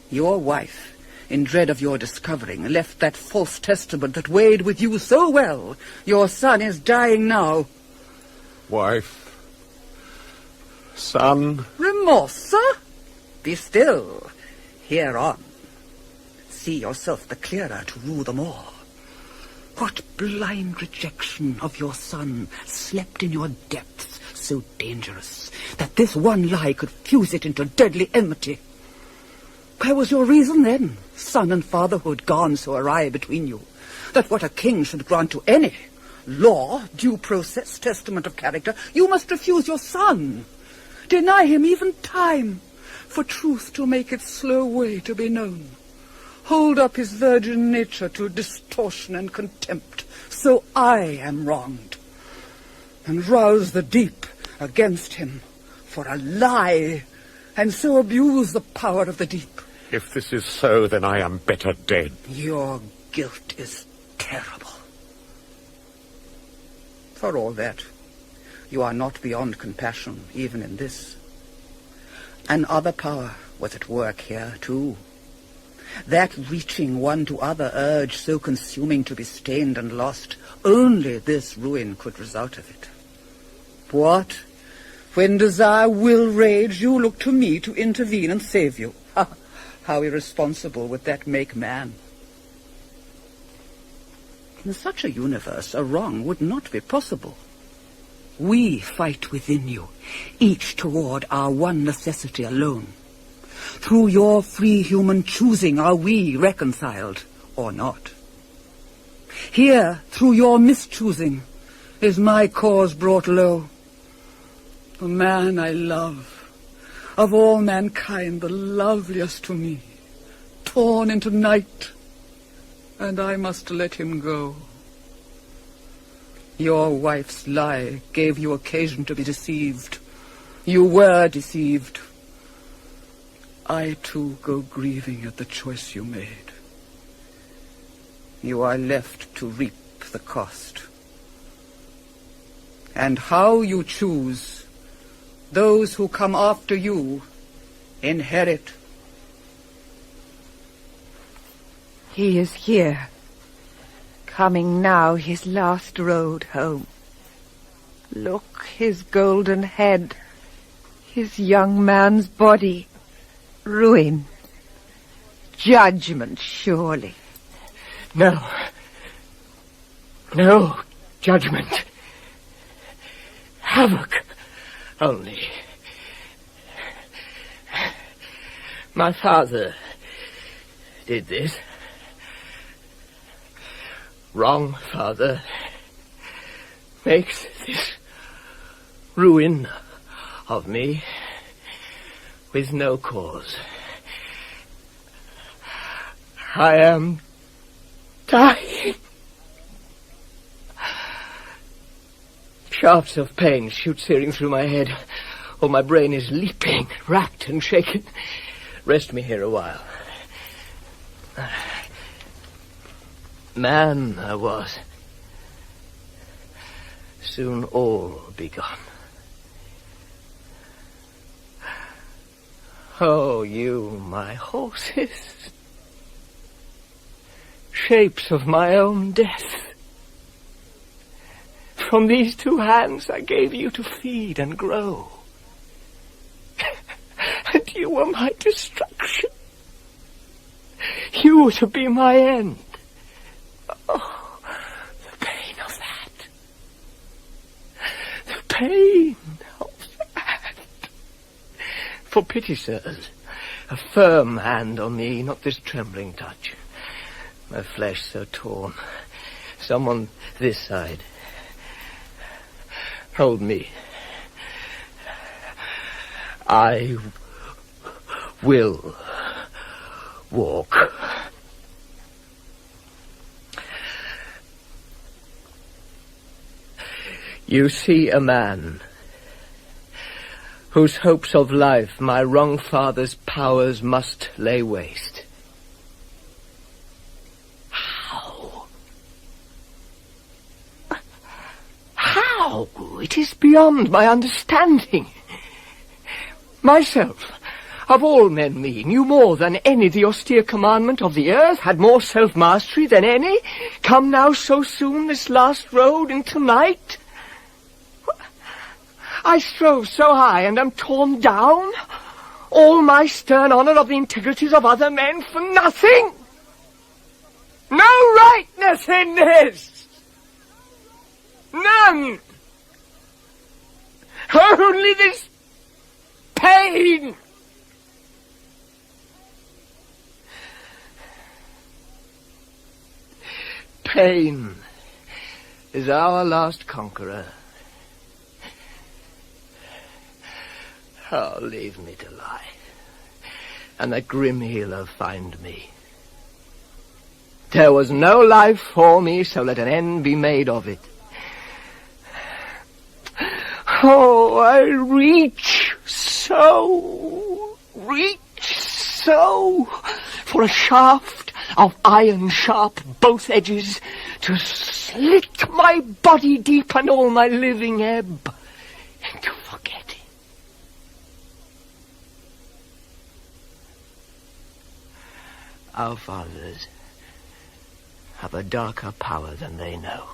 Your wife, in dread of your discovering, left that false testament that weighed with you so well. Your son is dying now. Wife, son. Remorse, sir? Be still. Hear on. See yourself the clearer to rue them all. What blind rejection of your son slept in your depths, so dangerous that this one lie could fuse it into deadly enmity? Where was your reason then, son and fatherhood gone so awry between you, that what a king should grant to any law, due process, testament of character, you must refuse your son, deny him even time, for truth to make its slow way to be known, hold up his virgin nature to distortion and contempt, so I am wronged, and rouse the deep against him for a lie, and so abuse the power of the deep. If this is so, then I am better dead. Your guilt is terrible. For all that, you are not beyond compassion, even in this. Another power was at work here, too. That reaching one to other urge so consuming to be stained and lost, only this ruin could result of it. What? When desire will rage, you look to me to intervene and save you. Ha! How irresponsible would that make man? In such a universe, a wrong would not be possible. We fight within you, each toward our one necessity alone. Through your free human choosing are we reconciled, or not. Here, through your mischoosing, is my cause brought low. The man I love, of all mankind the loveliest to me, torn into night, and I must let him go. Your wife's lie gave you occasion to be deceived. You were deceived. I, too, go grieving at the choice you made. You are left to reap the cost. And how you choose, those who come after you inherit. He is here, coming now his last road home. Look, his golden head, his young man's body, ruin, judgment surely. No. No judgment. Havoc only. My father did this. Wrong father makes this ruin of me with no cause. I am dying. Shafts of pain shoot searing through my head. All my brain is leaping, racked and shaken. Rest me here a while. Man I was. Soon all be gone. Oh, you, my horses. Shapes of my own death. From these two hands I gave you to feed and grow. And you were my destruction. You were to be my end. Oh, the pain of that. The pain of that. For pity, sirs, a firm hand on me, not this trembling touch. My flesh so torn. Someone this side. Hold me. I will walk. You see a man whose hopes of life my wrong father's powers must lay waste. How? How? It is beyond my understanding. Myself, of all men me, knew more than any the austere commandment of the earth, had more self-mastery than any, come now so soon this last road into night? I strove so high and am torn down, all my stern honour of the integrities of other men for nothing. No rightness in this. None. Only this pain. Pain is our last conqueror. Oh, leave me to lie, and that grim healer find me. There was no life for me, so let an end be made of it. Oh, I reach so for a shaft of iron sharp both edges to slit my body deep and all my living ebb into forgetting. Our fathers have a darker power than they know.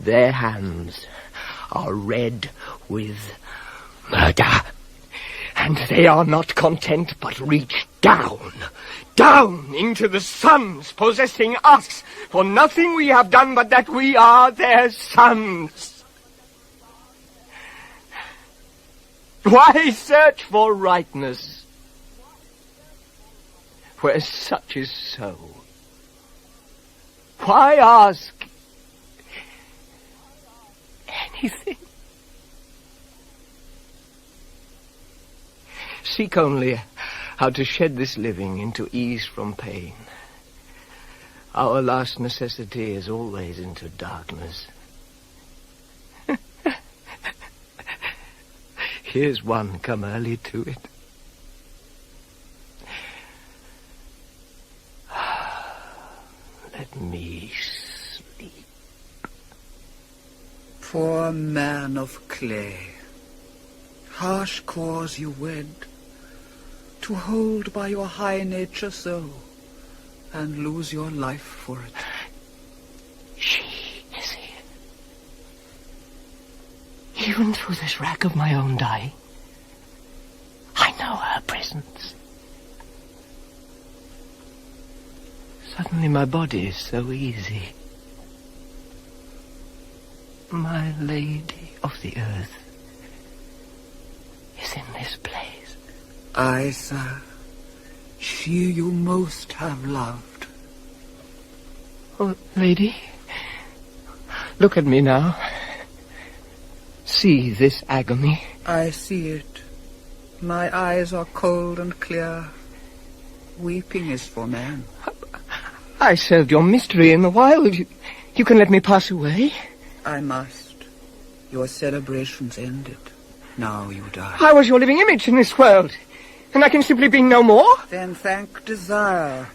Their hands are red with murder, and they are not content but reach down into the sons possessing us, for nothing we have done but that we are their sons. Why search for rightness where such is so? Why ask anything? Seek only how to shed this living into ease from pain. Our last necessity is always into darkness. Here's one come early to it. Let me sleep. Poor man of clay, harsh cause you wed, to hold by your high nature so, and lose your life for it. She is here. Even through this rack of my own dying, I know her presence. Suddenly my body is so easy. My lady of the earth is in this place. Aye, sir, she you most have loved. Oh, lady, look at me now. See this agony. I see it. My eyes are cold and clear. Weeping is for man. I served your mystery in the wild. You can let me pass away. I must. Your celebrations ended. Now you die. I was your living image in this world, and I can simply be no more? Then thank desire.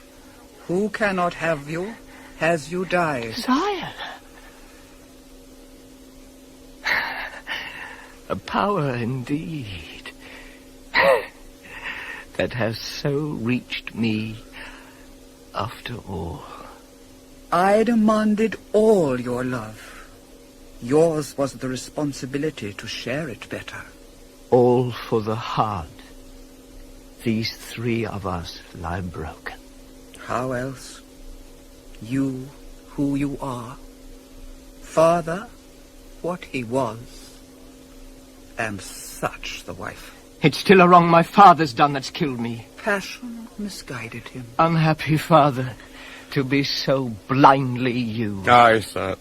Who cannot have you, has you died. Desire? A power indeed, that has so reached me after all. I demanded all your love. Yours was the responsibility to share it better. All for the hard. These three of us lie broken. How else? You, who you are. Father, what he was. And such the wife. It's still a wrong my father's done that's killed me. Passion misguided him. Unhappy father, to be so blindly you. Aye, sir.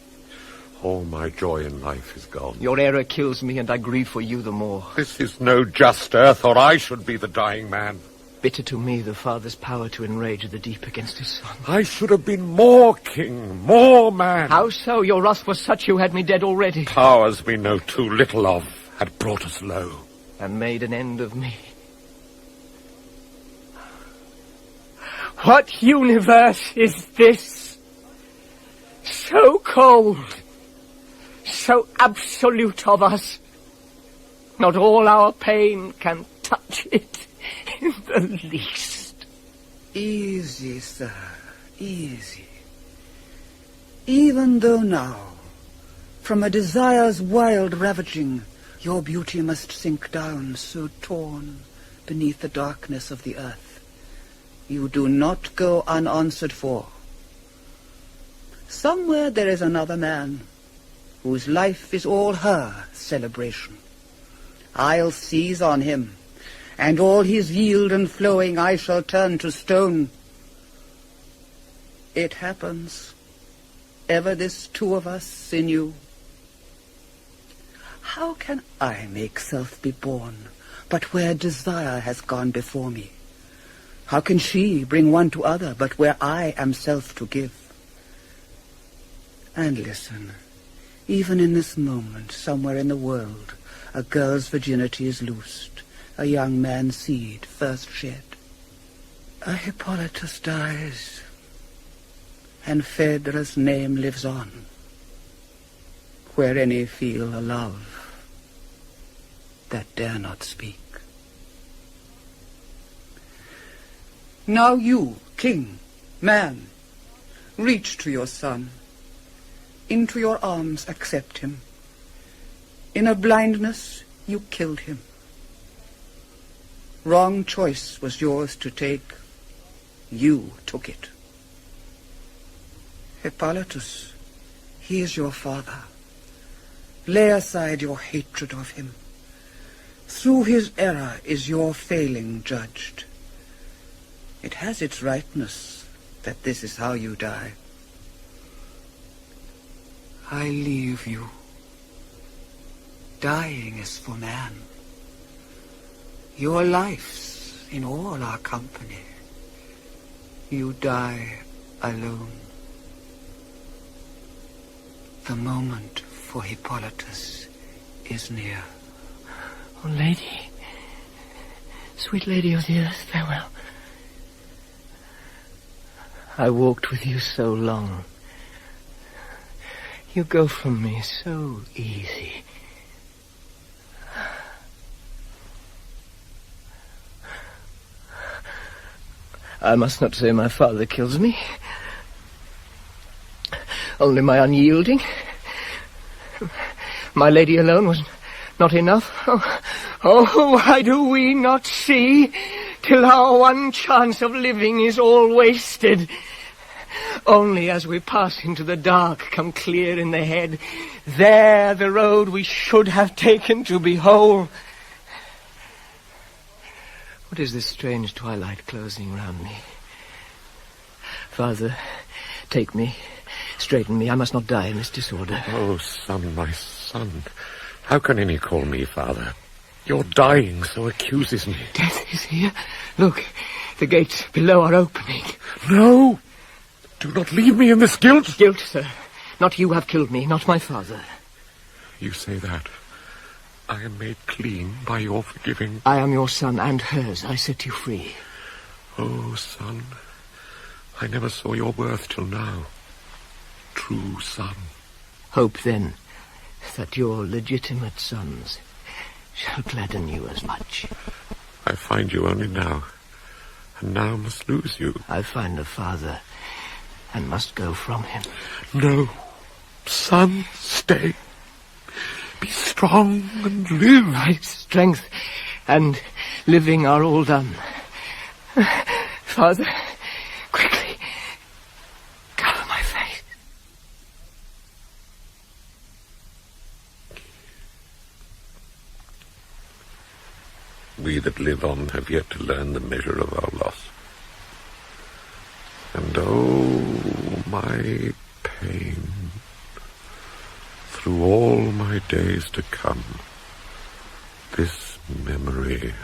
All my joy in life is gone. Your error kills me, and I grieve for you the more. This is no just earth, or I should be the dying man. Bitter to me the father's power to enrage the deep against his son. I should have been more king, more man. How so? Your wrath was such you had me dead already. Powers we know too little of had brought us low. And made an end of me. What universe is this? So cold, so absolute of us. Not all our pain can touch it in the least. Easy, sir, easy. Even though now, from a desire's wild ravaging, your beauty must sink down so torn beneath the darkness of the earth, you do not go unanswered for. Somewhere there is another man, whose life is all her celebration. I'll seize on him, and all his yield and flowing I shall turn to stone. It happens, ever this two of us in you. How can I make self be born, but where desire has gone before me? How can she bring one to other, but where I am self to give? And listen, even in this moment, somewhere in the world, a girl's virginity is loosed, a young man's seed first shed. A Hippolytus dies, and Phaedra's name lives on, where any feel a love that dare not speak. Now you, king, man, reach to your son. Into your arms accept him. In a blindness you killed him. Wrong choice was yours to take. You took it. Hippolytus, he is your father. Lay aside your hatred of him. Through his error is your failing judged. It has its rightness that this is how you die. I leave you. Dying is for man. Your life's in all our company. You die alone. The moment for Hippolytus is near. Oh, lady, sweet lady of the earth, farewell. I walked with you so long. You go from me so easy. I must not say my father kills me. Only my unyielding. My lady alone was not enough. Oh, why do we not see till our one chance of living is all wasted? Only as we pass into the dark come clear in the head. There the road we should have taken to be whole. What is this strange twilight closing round me? Father, take me, straighten me. I must not die in this disorder. Oh, son, my son. How can any call me father? Your dying so accuses me. Death is here. Look, the gates below are opening. No! Do not leave me in this guilt. Guilt, sir. Not you have killed me, not my father. You say that. I am made clean by your forgiving. I am your son and hers. I set you free. Oh, son, I never saw your worth till now. True son. Hope, then, that your legitimate sons shall gladden you as much. I find you only now, and now must lose you. I find a father, and must go from him. No, son, stay. Be strong and live. My strength and living are all done. Father, quickly, cover my face. We that live on have yet to learn the measure of our loss. And oh, my pain. Through all my days to come, this memory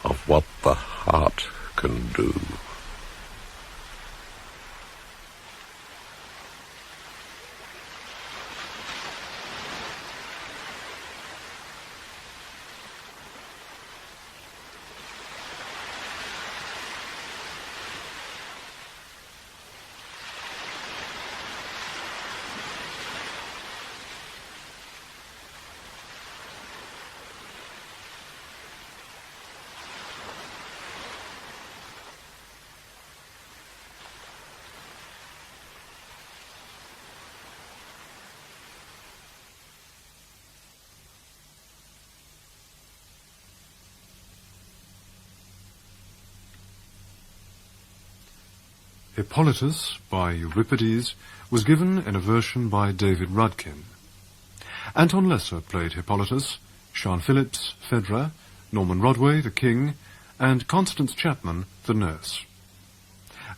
of what the heart can do. Hippolytus, by Euripides, was given in a version by David Rudkin. Anton Lesser played Hippolytus, Sean Phillips, Phaedra, Norman Rodway, the king, and Constance Chapman, the nurse.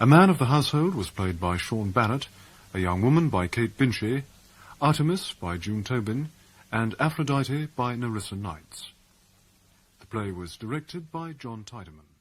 A man of the household was played by Sean Barrett, a young woman by Kate Binchy, Artemis by June Tobin, and Aphrodite by Nerissa Knights. The play was directed by John Tiedemann.